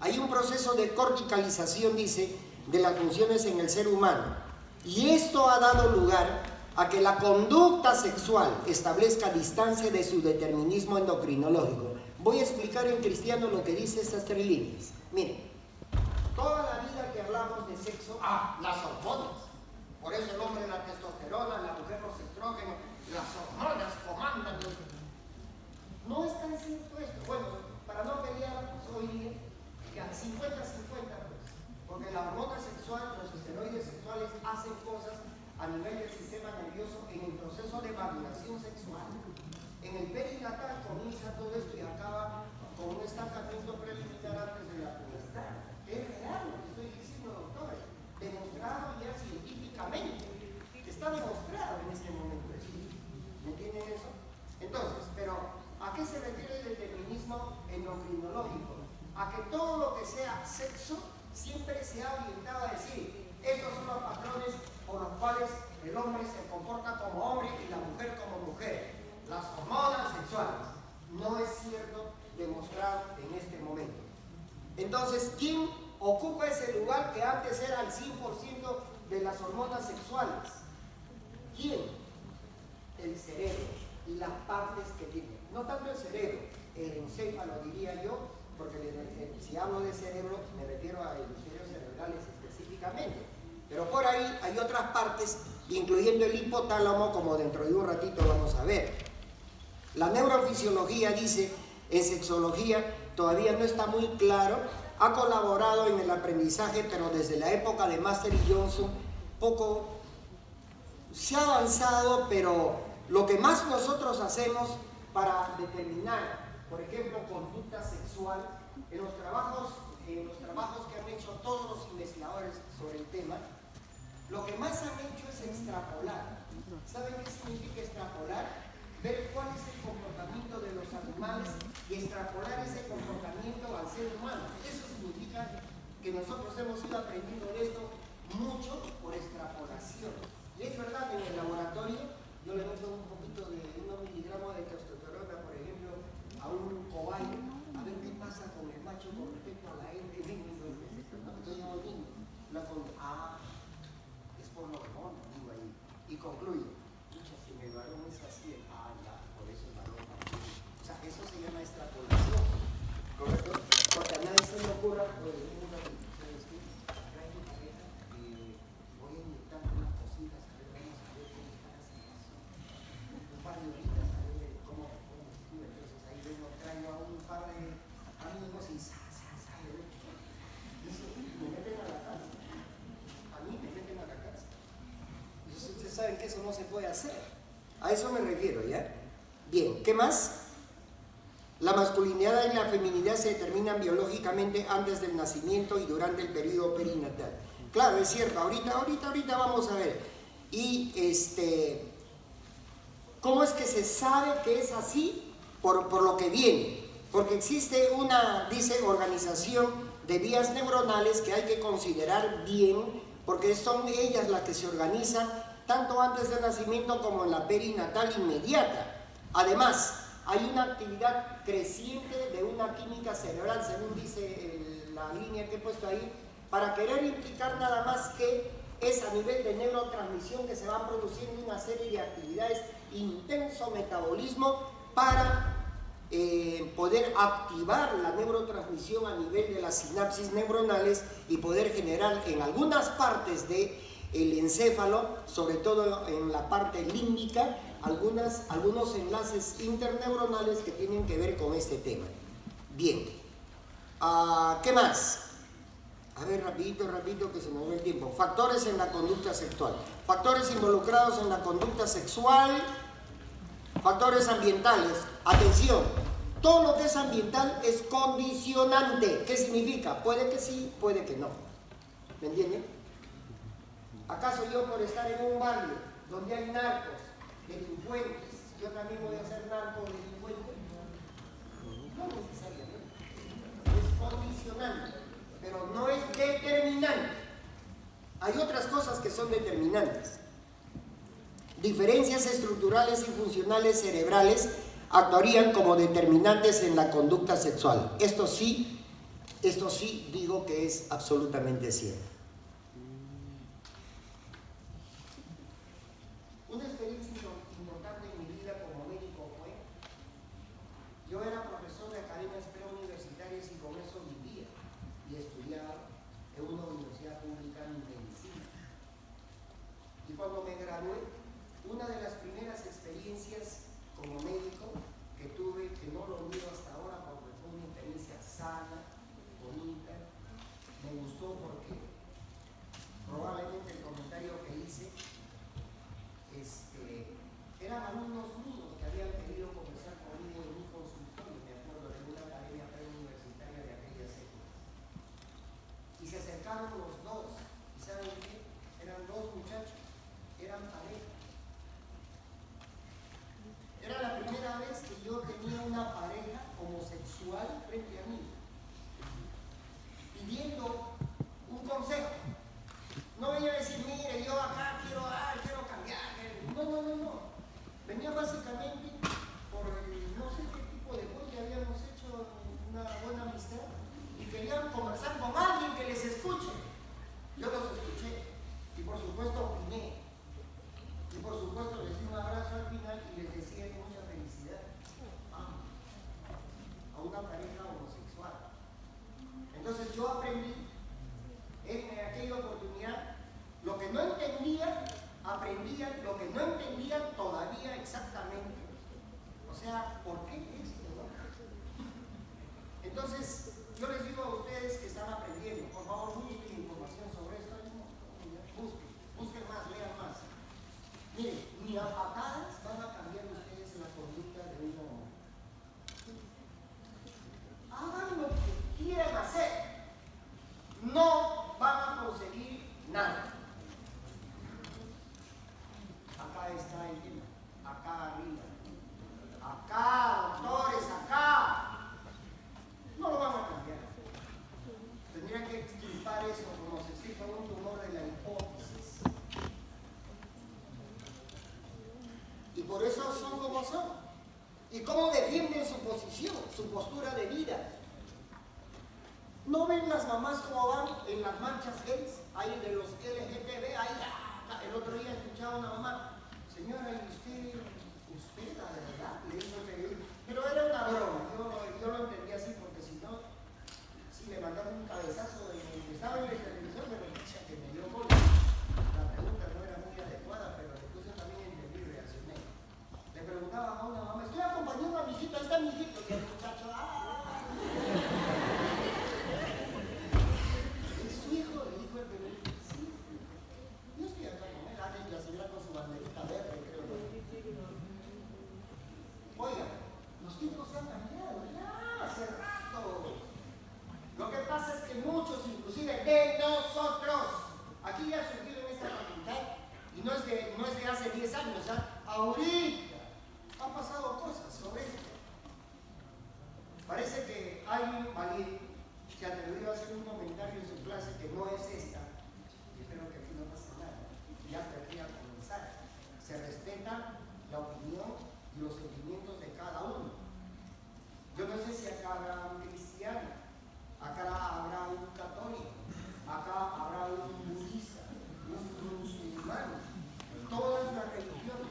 Hay un proceso de corticalización, dice, de las funciones en el ser humano. Y esto ha dado lugar a que la conducta sexual establezca distancia de su determinismo endocrinológico. Voy a explicar en cristiano lo que dice estas 3 líneas. Miren, toda la vida que hablamos de sexo, las hormonas. Por eso el hombre la testosterona, la mujer los estrógenos, las hormonas comandan. No es tan cierto esto. Bueno, para no pelear, hoy día, que 50-50, pues, porque la hormona sexual, los esteroides sexuales hacen cosas a nivel del sistema nervioso en el proceso de maduración sexual. En el perinatal comienza todo esto y acaba con un estancamiento preliminar antes de la pubertad. Es real lo que estoy diciendo, doctores, demostrado ya científicamente, está demostrado en este momento. ¿Me entienden eso? Entonces, pero ¿a qué se refiere el determinismo endocrinológico? A que todo lo que sea sexo siempre se ha orientado a decir, estos son los patrones por los cuales el hombre se comporta como hombre y la mujer como mujer. Las hormonas sexuales. No es cierto, demostrado en este momento. Entonces, ¿quién el lugar que antes era el 100% de las hormonas sexuales? ¿Quién? El cerebro y las partes que tiene. No tanto el cerebro, el encéfalo diría yo, porque si hablo de cerebro me refiero a hemisferios cerebrales específicamente. Pero por ahí hay otras partes, incluyendo el hipotálamo, como dentro de un ratito vamos a ver. La neurofisiología dice, en sexología todavía no está muy claro, ha colaborado en el aprendizaje, pero desde la época de Master y Johnson, poco se ha avanzado, pero lo que más nosotros hacemos para determinar, por ejemplo, conducta sexual, en los trabajos que han hecho todos los investigadores sobre el tema, lo que más han hecho es extrapolar. ¿Saben qué significa extrapolar? Ver cuál es el comportamiento de los animales y extrapolar ese comportamiento al ser humano. Eso significa que nosotros hemos ido aprendiendo de esto mucho por extrapolación. Y es verdad, en el laboratorio yo le meto un poquito de 1 miligramo de testosterona, por ejemplo, a un cobayo, a ver qué pasa con el macho con respecto a la hembra. Entonces yo digo, es por los hormonas, digo ahí. Y concluyo, si el varón es así, ya, por eso el varón también. O sea, eso se llama extrapolación, ¿correcto? Porque a nadie se le ocurra, pues, ¿sabes qué? Acá hay mi pareja, voy a inyectar unas cositas, a ver, vamos a ver cómo está la situación. Un par de horitas, a ver cómo estuvo. Entonces ahí vengo, traigo a un par de amigos y me meten a la casa. A mí me meten a la casa. Entonces ustedes saben que eso no se puede hacer. A eso me refiero, ¿ya? Bien, ¿qué más? La masculinidad y la feminidad se determinan biológicamente antes del nacimiento y durante el periodo perinatal. Claro, es cierto, ahorita vamos a ver. Y ¿cómo es que se sabe que es así? Por lo que viene. Porque existe una, dice, organización de vías neuronales que hay que considerar bien, porque son ellas las que se organizan tanto antes del nacimiento como en la perinatal inmediata. Además, hay una actividad creciente de una química cerebral, según dice la línea que he puesto ahí, para querer implicar nada más que es a nivel de neurotransmisión que se van produciendo una serie de actividades, intenso metabolismo para poder activar la neurotransmisión a nivel de las sinapsis neuronales y poder generar en algunas partes del encéfalo, sobre todo en la parte límbica, algunos enlaces interneuronales que tienen que ver con este tema. Bien, ¿qué más? A ver, rapidito que se me va el tiempo. Factores en la conducta sexual. Factores involucrados en la conducta sexual. Factores ambientales. Atención, todo lo que es ambiental es condicionante. ¿Qué significa? Puede que sí, puede que no. ¿Me entienden? ¿Acaso yo por estar en un barrio donde hay narcos, delincuentes, yo también voy a ser narco delincuente? No necesariamente. Es condicionante, pero no es determinante. Hay otras cosas que son determinantes. Diferencias estructurales y funcionales cerebrales actuarían como determinantes en la conducta sexual. Esto sí digo que es absolutamente cierto. Una experiencia importante en mi vida como médico fue, yo era profesor de academias preuniversitarias y con eso vivía y estudiaba en una universidad pública en medicina. Y cuando me gradué, una de las primeras experiencias como médico que tuve, que no lo olvido hasta ahora porque fue una experiencia sana, bonita, me gustó porque probablemente el comentario que hice eran alumnos míos que habían querido conversar conmigo en mi consultorio, me acuerdo, de una academia preuniversitaria de aquellas épocas. Y se acercaron los dos, y ¿saben qué? Eran dos muchachos, eran pareja. Era la primera vez que yo tenía una pareja homosexual frente a mí, pidiendo un consejo. No venía a decir, mire, yo acá quiero cambiar. No. Venía básicamente por no sé qué tipo de cosa habíamos hecho, una buena amistad, y querían conversar con alguien que les escuche. aprendían lo que no entendían todavía exactamente. O sea, ¿por qué esto, no? Entonces, yo les digo a ustedes que están aprendiendo, por favor busquen información sobre esto. Busquen más, lean más. Miren, ni a patadas van a cambiar ustedes la conducta de un hombre. Hagan lo que quieran hacer. No van a conseguir nada. Acá está el tema. Acá arriba. Acá, doctores, acá. No lo van a cambiar. Tendrían que extirpar eso como se extirpa un tumor de la hipófisis. Y por eso son como son. ¿Y cómo defienden su posición, su postura de vida? ¿No ven las mamás cómo van en las marchas gays? Ahí de los LGTB, ahí, el otro día escuchaba a una mamá, señora, ¿y usted, la verdad? Le dijo que, pero era una broma, yo lo entendí así, porque si no, si me mandaron un cabezazo, estaba en la televisión, me decía que me dio gol. La pregunta no era muy adecuada, pero después yo también entendí y reaccioné. Le preguntaba a una mamá, estoy acompañando a mi hijito, ahí está mi hijito, y el muchacho, ¿es su hijo? Le dijo el bebé, sí, yo estoy acá con él, y la señora con su banderita verde, creo. Oiga, los tiempos se han cambiado, ya, hace rato. Lo que pasa es que muchos, inclusive de nosotros, aquí ya ha surgido en esta facultad, y no es de hace 10 años, ahorita han pasado cosas sobre esto. Parece que alguien valiente se atrevió a hacer un comentario en su clase que no es esta, y espero que aquí no pase nada, ya tendría que comenzar. Se respeta la opinión y los sentimientos de cada uno. Yo no sé si acá habrá un cristiano, acá habrá un católico, acá habrá un budista, un musulmán, todas las religiones,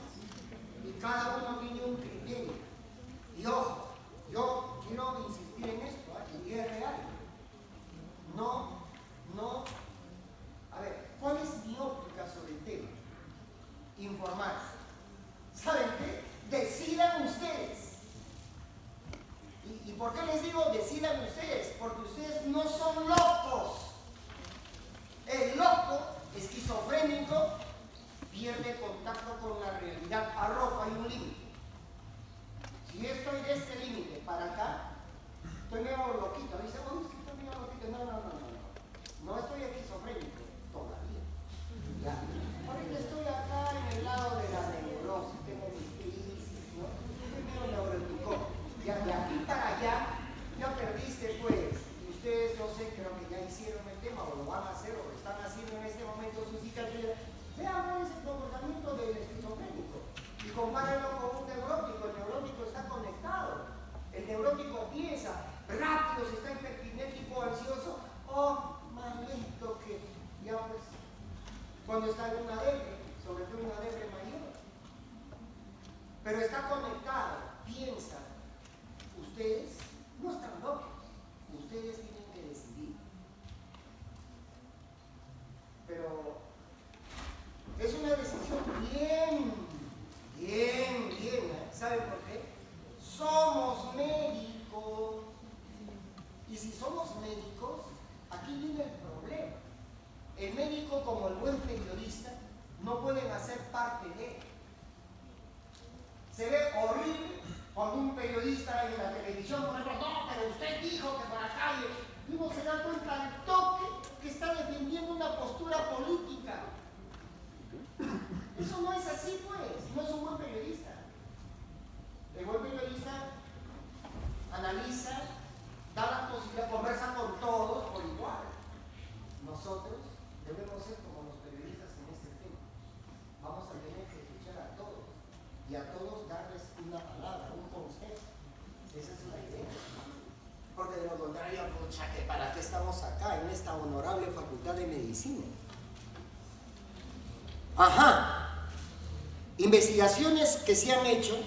y cada uno tiene un criterio. Y ojo, yo quiero insistir en esto, y es real. A ver, ¿cuál es mi óptica sobre el tema? Informarse. ¿Saben qué? Decidan ustedes. ¿Y por qué les digo decidan ustedes? Porque ustedes no son locos. El loco, esquizofrénico, pierde contacto con la realidad. Arrojo, hay un límite. Si yo estoy de este límite para acá, estoy medio loquito. Dice, oh, estoy medio loquito. No estoy esquizofrénico todavía. Ya. Ahorita estoy acá en el lado de la neurosis, tengo mis crisis, ¿no? Estoy medio neurótico. Ya de aquí para allá, ya perdiste, pues. Y ustedes, no sé, creo que ya hicieron el tema, o lo van a hacer, o lo están haciendo en este momento sus hijas. Vean cuál es el comportamiento del esquizofrénico. Y compárenlo con un neurótico. El neurótico está conectado. El neurótico piensa rápido, si está hiperkinético, ansioso, más lento que ya pues cuando está en una depre, sobre todo una depre mayor. Pero está conectado, piensa. Ustedes no están locos, ustedes tienen que decidir. Pero es una decisión bien, ¿saben por qué? Somos médicos. Y si somos médicos, aquí viene el problema. El médico, como el buen periodista, no pueden hacer parte de él. Se ve horrible cuando un periodista en la televisión, por ejemplo, no, pero usted dijo que por acá, y uno se da cuenta al toque que está defendiendo una postura política. Eso no es así, pues, no es un buen periodista. El buen periodista analiza, da la posibilidad, conversa con todos por igual. Nosotros debemos ser como los periodistas en este tema. Vamos a tener que escuchar a todos y a todos darles una palabra, un consejo. Esa es la idea. Porque de lo contrario, pucha, que ¿para qué estamos acá en esta honorable facultad de medicina? Investigaciones que se han hecho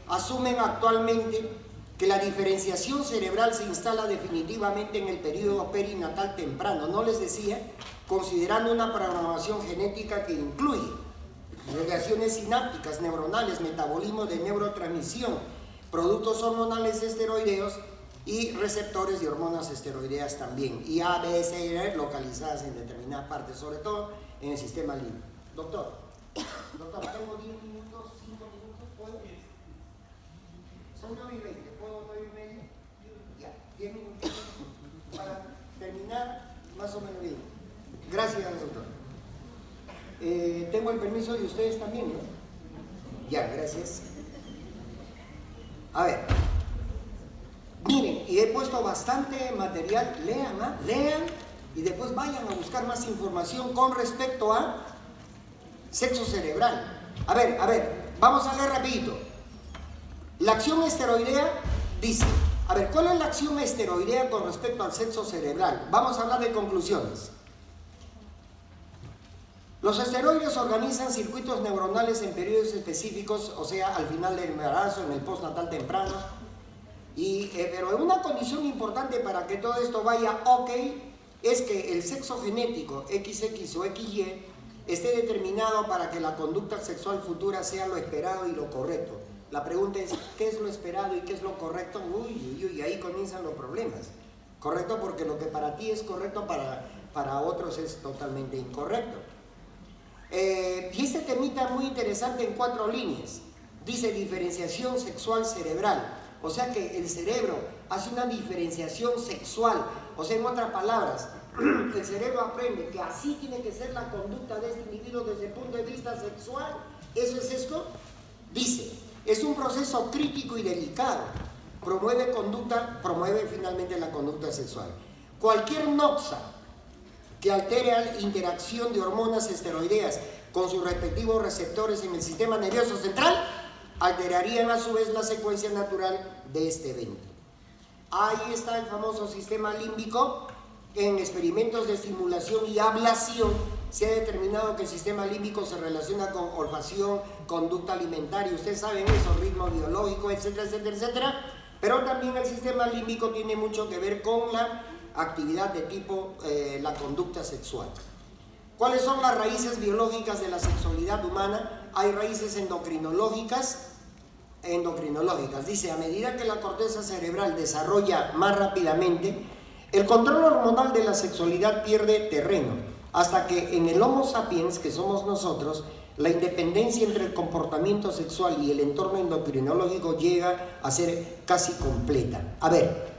asumen actualmente que la diferenciación cerebral se instala definitivamente en el periodo perinatal temprano, no les decía, considerando una programación genética que incluye reacciones sinápticas, neuronales, metabolismo de neurotransmisión, productos hormonales esteroideos y receptores de hormonas esteroideas también, y A, B, C y D localizadas en determinadas partes, sobre todo en el sistema límbico. Doctor, tengo 10 minutos, 5 minutos, ¿puedo? Son 9:20, ¿puedo 9:30? Ya, 10 minutos para terminar más o menos bien. Gracias, doctor. Tengo el permiso de ustedes también, ¿no? Ya, gracias. A ver, miren, y he puesto bastante material, lean y después vayan a buscar más información con respecto a sexo cerebral. A ver, vamos a leer rapidito. La acción esteroidea dice, a ver, ¿cuál es la acción esteroidea con respecto al sexo cerebral? Vamos a hablar de conclusiones. Los esteroides organizan circuitos neuronales en periodos específicos, o sea, al final del embarazo, en el postnatal temprano. Pero una condición importante para que todo esto vaya ok es que el sexo genético XX o XY esté determinado para que la conducta sexual futura sea lo esperado y lo correcto. La pregunta es, ¿qué es lo esperado y qué es lo correcto? Uy, ahí comienzan los problemas. Correcto porque lo que para ti es correcto, para otros es totalmente incorrecto. Y este temita muy interesante en 4 líneas. Dice diferenciación sexual cerebral. O sea que el cerebro hace una diferenciación sexual. O sea, en otras palabras, el cerebro aprende que así tiene que ser la conducta de este individuo desde el punto de vista sexual. ¿Eso es esto? Dice, es un proceso crítico y delicado. Promueve finalmente la conducta sexual. Cualquier noxa que altere la interacción de hormonas esteroideas con sus respectivos receptores en el sistema nervioso central, alterarían a su vez la secuencia natural de este evento. Ahí está el famoso sistema límbico. En experimentos de estimulación y ablación se ha determinado que el sistema límbico se relaciona con olfacción, conducta alimentaria, ustedes saben eso, ritmo biológico, etcétera, etcétera, etcétera. Pero también el sistema límbico tiene mucho que ver con la actividad de tipo, la conducta sexual. ¿Cuáles son las raíces biológicas de la sexualidad humana? Hay raíces endocrinológicas. Dice, a medida que la corteza cerebral desarrolla más rápidamente, el control hormonal de la sexualidad pierde terreno, hasta que en el Homo sapiens, que somos nosotros, la independencia entre el comportamiento sexual y el entorno endocrinológico llega a ser casi completa. A ver,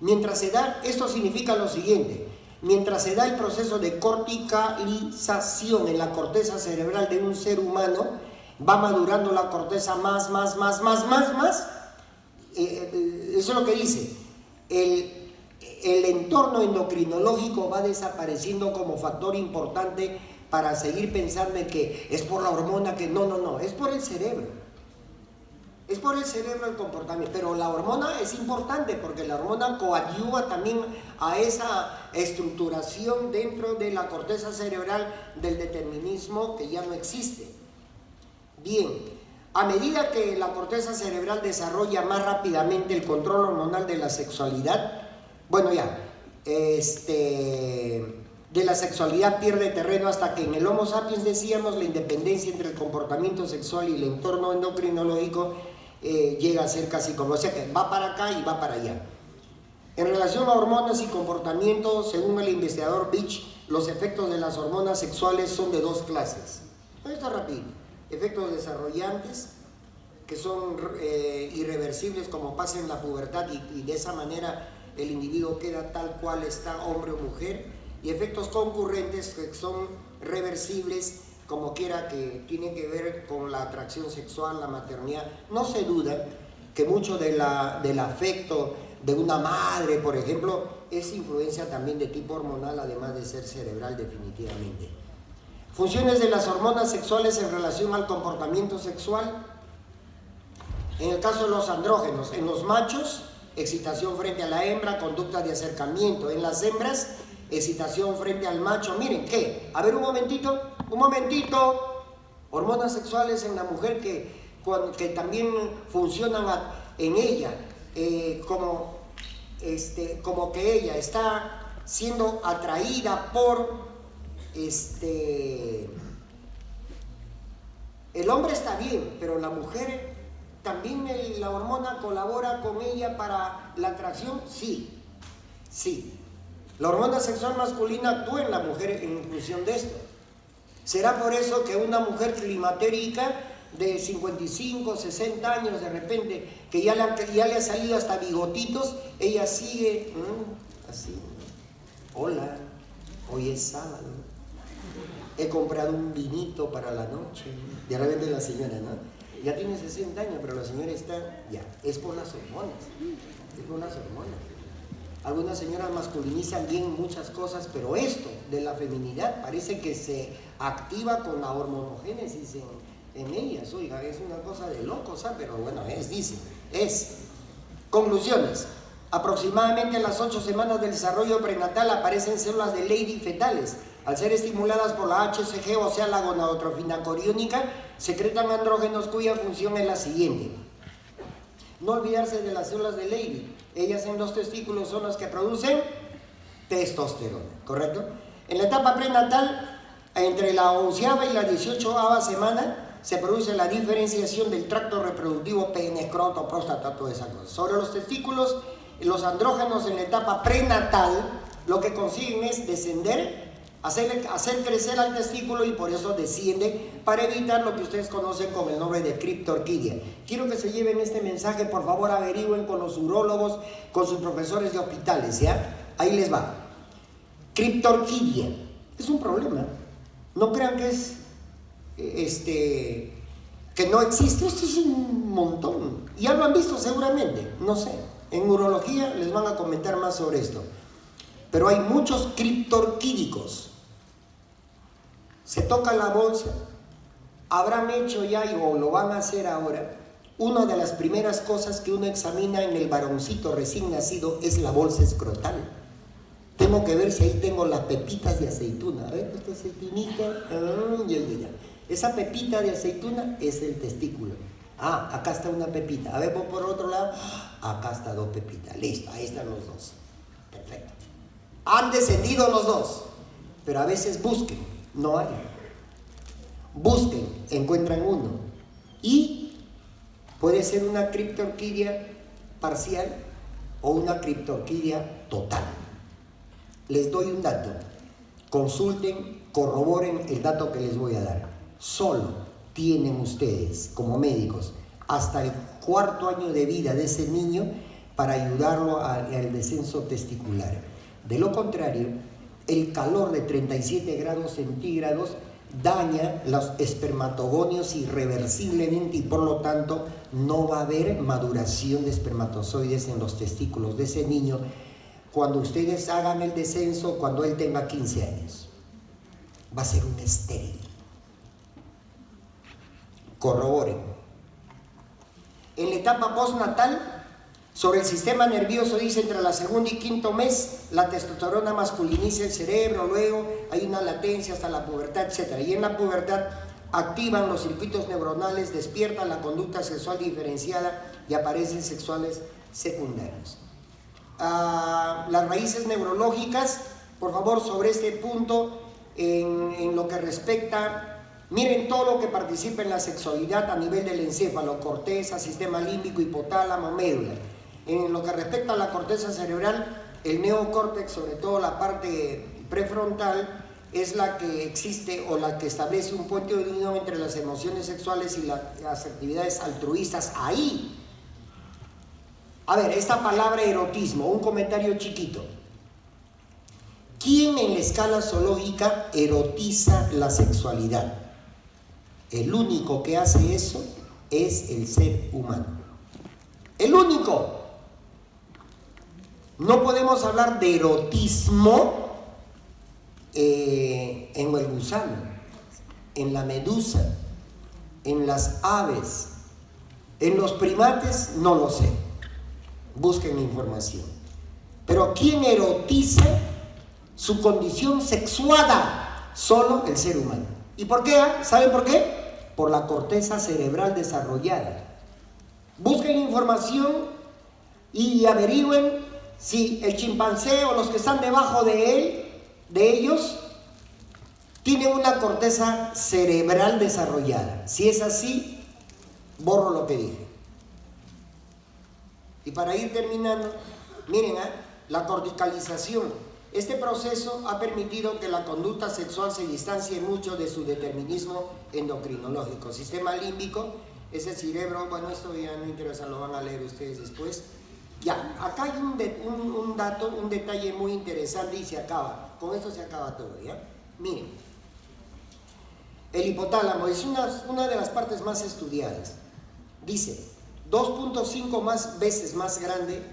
mientras se da, esto significa lo siguiente, mientras se da el proceso de corticalización en la corteza cerebral de un ser humano, va madurando la corteza más. Eso es lo que dice. El entorno endocrinológico va desapareciendo como factor importante para seguir pensando en que es por la hormona que no, es por el cerebro. Es por el cerebro el comportamiento, pero la hormona es importante porque la hormona coadyuva también a esa estructuración dentro de la corteza cerebral del determinismo que ya no existe. Bien, a medida que la corteza cerebral desarrolla más rápidamente el control hormonal de la sexualidad, de la sexualidad pierde terreno hasta que en el Homo sapiens, decíamos, la independencia entre el comportamiento sexual y el entorno endocrinológico llega a ser casi como, o sea que va para acá y va para allá. En relación a hormonas y comportamiento, según el investigador Beach, los efectos de las hormonas sexuales son de 2 clases. Esto rápido. Efectos desarrollantes, que son irreversibles, como pasa en la pubertad y de esa manera el individuo queda tal cual está, hombre o mujer, y efectos concurrentes que son reversibles, como quiera, que tienen que ver con la atracción sexual, la maternidad. No se duda que mucho del afecto de una madre, por ejemplo, es influencia también de tipo hormonal, además de ser cerebral definitivamente. Funciones de las hormonas sexuales en relación al comportamiento sexual. En el caso de los andrógenos, en los machos, excitación frente a la hembra, conducta de acercamiento. En las hembras, excitación frente al macho. Miren, ¿qué? A ver, un momentito. Hormonas sexuales en la mujer que también funcionan en ella, como que ella está siendo atraída por El hombre está bien, pero la mujer también, la hormona colabora con ella para la atracción, sí, sí. La hormona sexual masculina actúa en la mujer en función de esto. ¿Será por eso que una mujer climatérica de 55, 60 años de repente, que ya le ha salido hasta bigotitos, ella sigue así? Hola, hoy es sábado, he comprado un vinito para la noche. De repente la señora, ¿no? Ya tiene 60 años, pero la señora está, ya, es por las hormonas, es por las hormonas. Algunas señoras masculinizan bien muchas cosas, pero esto de la feminidad parece que se activa con la hormonogénesis en ellas. Oiga, es una cosa de locos, ¿sabes? Pero bueno, es. Conclusiones. Aproximadamente a las 8 semanas del desarrollo prenatal aparecen células de Leydig fetales. Al ser estimuladas por la HCG, o sea, la gonadotrofina coriónica, secretan andrógenos cuya función es la siguiente. No olvidarse de las células de Leydig. Ellas en los testículos son las que producen testosterona, ¿correcto? En la etapa prenatal, entre la 11ª y la 18ª semana, se produce la diferenciación del tracto reproductivo, pene, escroto, próstata, toda esa cosa. Sobre los testículos, los andrógenos en la etapa prenatal, lo que consiguen es descender, hacer crecer al testículo, y por eso desciende, para evitar lo que ustedes conocen con el nombre de criptorquidia. Quiero que se lleven este mensaje, por favor averigüen con los urólogos, con sus profesores de hospitales, ¿ya? Ahí les va. Criptorquidia es un problema. No crean que es que no existe. Esto es un montón. Ya lo han visto seguramente, no sé. En urología les van a comentar más sobre esto. Pero hay muchos criptorquídicos. Se toca la bolsa. Habrán hecho ya, o lo van a hacer ahora, una de las primeras cosas que uno examina en el varoncito recién nacido es la bolsa escrotal. Tengo que ver si ahí tengo las pepitas de aceituna. A ver, esta aceitunita, esa pepita de aceituna es el testículo. Ah, acá está una pepita. A ver, por otro lado, acá está 2 pepitas. Listo, ahí están los 2. Perfecto. Han descendido los 2, pero a veces busquen, no hay. Busquen, encuentran uno. Y puede ser una criptorquidia parcial o una criptorquidia total. Les doy un dato. Consulten, corroboren el dato que les voy a dar. Solo tienen ustedes, como médicos, hasta el 4º año de vida de ese niño para ayudarlo al descenso testicular. De lo contrario, el calor de 37 grados centígrados daña los espermatogonios irreversiblemente, y por lo tanto no va a haber maduración de espermatozoides en los testículos de ese niño cuando ustedes hagan el descenso, cuando él tenga 15 años. Va a ser un estéril. Corroboren. En la etapa postnatal, sobre el sistema nervioso, dice entre la 2º y 5º mes, la testosterona masculiniza el cerebro, luego hay una latencia hasta la pubertad, etc. Y en la pubertad activan los circuitos neuronales, despiertan la conducta sexual diferenciada y aparecen sexuales secundarios. Las raíces neurológicas, por favor, sobre este punto, en lo que respecta, miren todo lo que participa en la sexualidad a nivel del encéfalo, corteza, sistema límbico, hipotálamo, médula. En lo que respecta a la corteza cerebral, el neocórtex, sobre todo la parte prefrontal, es la que existe o la que establece un puente de unión entre las emociones sexuales y las actividades altruistas. Ahí. A ver, esta palabra erotismo, un comentario chiquito. ¿Quién en la escala zoológica erotiza la sexualidad? El único que hace eso es el ser humano. El único. No podemos hablar de erotismo en el gusano, en la medusa, en las aves, en los primates, no lo sé. Busquen información. Pero ¿quién erotiza su condición sexuada? Solo el ser humano. ¿Y por qué? ¿Saben por qué? Por la corteza cerebral desarrollada. Busquen información y averigüen si el chimpancé o los que están debajo de ellos tienen una corteza cerebral desarrollada. Si es así, borro lo que dije. Y para ir terminando, miren, la corticalización. Este proceso ha permitido que la conducta sexual se distancie mucho de su determinismo endocrinológico. Sistema límbico es el cerebro, bueno, esto ya no interesa, lo van a leer ustedes después. Ya, acá hay un dato, un detalle muy interesante y se acaba. Con esto se acaba todo, ¿ya? Miren, el hipotálamo es una de las partes más estudiadas. Dice, 2.5 veces más grande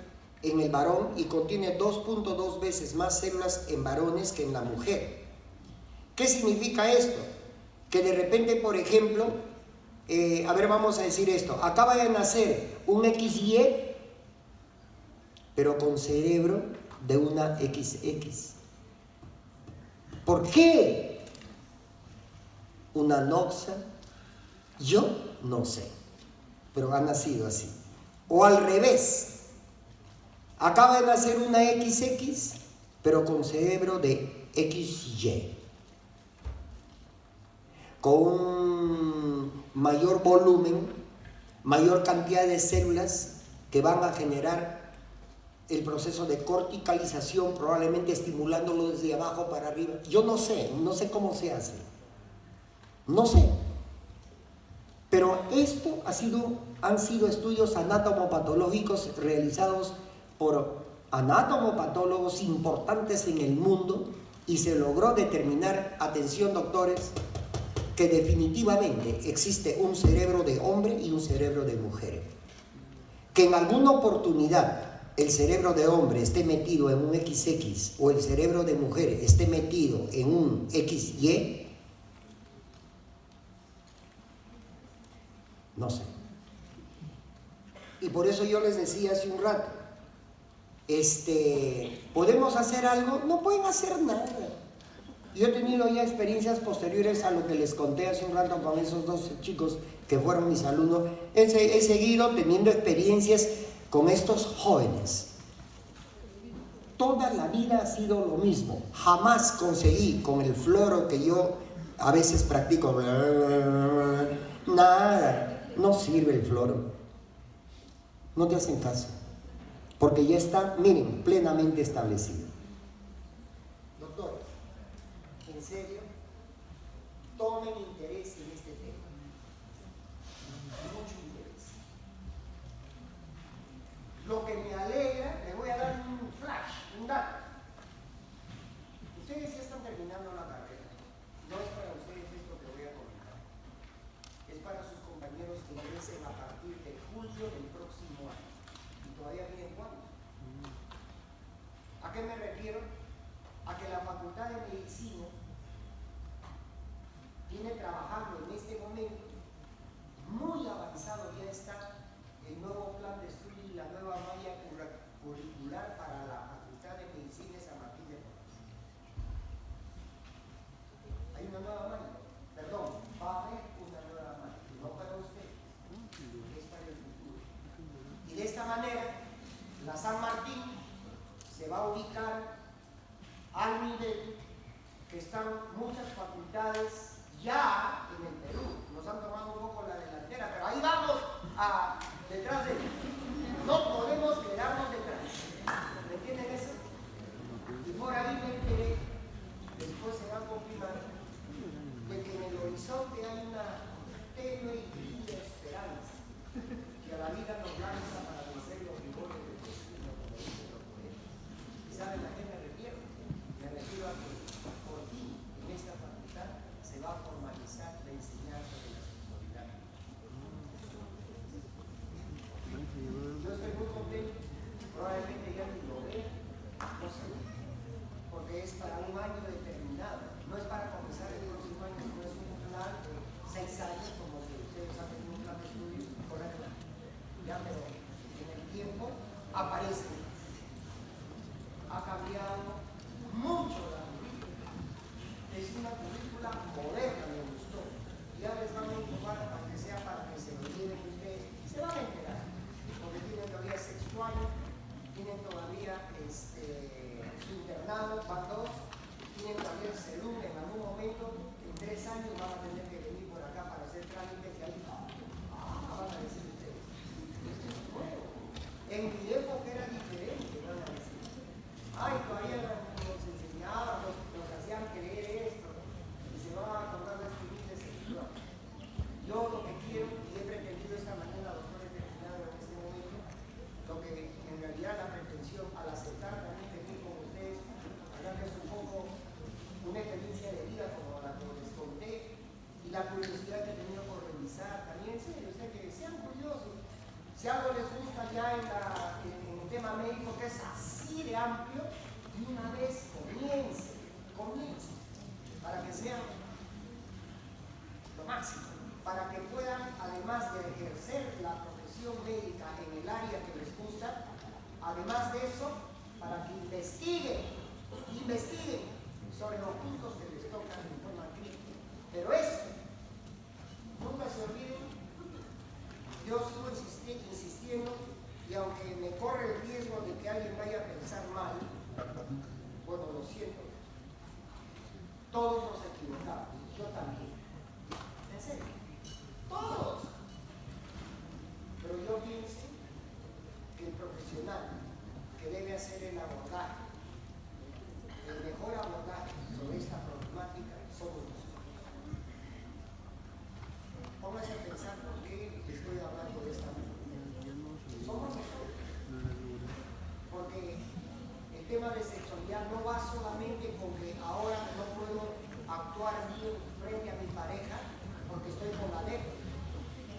en el varón y contiene 2.2 veces más células en varones que en la mujer. ¿Qué significa esto? Que de repente, por ejemplo, a ver, vamos a decir esto, acaba de nacer un XY, pero con cerebro de una XX. ¿Por qué? Una noxa, yo no sé, pero ha nacido así. O al revés, acaba de nacer una XX, pero con cerebro de XY, con un mayor volumen, mayor cantidad de células que van a generar el proceso de corticalización, probablemente estimulándolo desde abajo para arriba. Yo no sé cómo se hace, no sé. Pero esto han sido estudios anatomopatológicos realizados por anatomopatólogos importantes en el mundo y se logró determinar, atención doctores, que definitivamente existe un cerebro de hombre y un cerebro de mujer. Que en alguna oportunidad el cerebro de hombre esté metido en un XX o el cerebro de mujer esté metido en un XY, no sé. Y por eso yo les decía hace un rato, ¿podemos hacer algo? No pueden hacer nada. Yo he tenido ya experiencias posteriores a lo que les conté hace un rato con esos dos chicos que fueron mis alumnos. He seguido teniendo experiencias con estos jóvenes. Toda la vida ha sido lo mismo. Jamás conseguí con el floro que yo a veces practico. Nada, no sirve el floro. No te hacen caso. Porque ya está, miren, plenamente establecido. Doctores, en serio, tomen interés en este tema. Mucho interés. Lo que me alegra, les voy a dar un flash, un dato. Ustedes ya están terminando la carrera. No es para ustedes esto que voy a comentar. Es para sus compañeros que ingresen a partir de julio del próximo año. Y todavía vienen cuándo. ¿A qué me refiero? A que la Facultad de Medicina viene trabajando en este momento, muy avanzado ya está el nuevo plan de estudio y la nueva malla curricular para la Facultad de Medicina San Martín de Porres. Hay una nueva malla, perdón, va a haber una nueva malla, no para ustedes, es para el futuro. Y de esta manera, la San Martín se va a ubicar al nivel que están muchas facultades ya en el Perú. Nos han tomado un poco la delantera, pero ahí vamos detrás de ellos. No podemos quedarnos detrás. ¿Me entienden eso? Y por ahí me enteré, después se va a confirmar, de que en el horizonte hay una tenue y brilla esperanza que a la vida nos lanza para vencer los rigores del destino, como dice el poeta. ¿Y saben a qué me refiero? Me refiero a que por fin en esta facultad se va a formalizar la enseñanza de la sexualidad. Yo estoy muy contento, probablemente ya ni lo vea, no sé, porque es para un año determinado, no es para comenzar el próximo año, no es un plan de 6 años como que ustedes Si algo les gusta ya en el tema médico, que es así de amplio, de una vez comience, para que sea lo máximo, para que puedan, además de ejercer la profesión médica en el área que les gusta, además de eso, para que investiguen sobre los puntos que les tocan en forma crítica. Pero esto, nunca se olviden, yo sigo insistiendo, y aunque me corre el riesgo de que alguien vaya a pensar mal, bueno, lo siento, todos nos equivocamos, yo también. En serio, todos. Pero yo pienso que el profesional que debe hacer el abordaje, el mejor abordaje sobre esta problemática, somos nosotros. Póngase a pensar por qué estoy hablando de esta manera. Somos nosotros. Porque el tema de sexualidad no va solamente con que ahora no puedo actuar bien frente a mi pareja porque estoy con la DEP.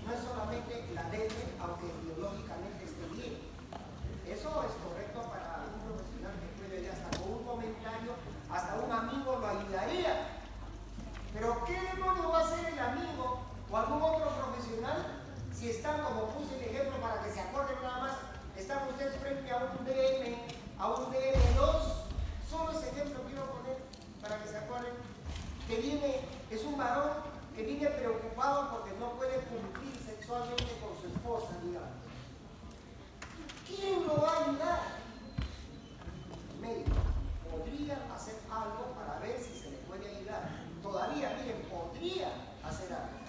No es solamente la DEP, aunque biológicamente esté bien. Eso es correcto para un profesional que puede hasta con un comentario, hasta un amigo lo ayudaría. Pero ¿qué demonio va a hacer el amigo o algún otro profesional si están, como puse el ejemplo para que se acuerden nada más, están ustedes frente a un DM, a un DM2, solo ese ejemplo quiero poner para que se acuerden, que viene, es un varón que viene preocupado porque no puede cumplir sexualmente con su esposa, digamos. ¿Quién lo va a ayudar? El médico. Podría hacer algo para ver si se le puede ayudar. Todavía, miren, podría hacer algo.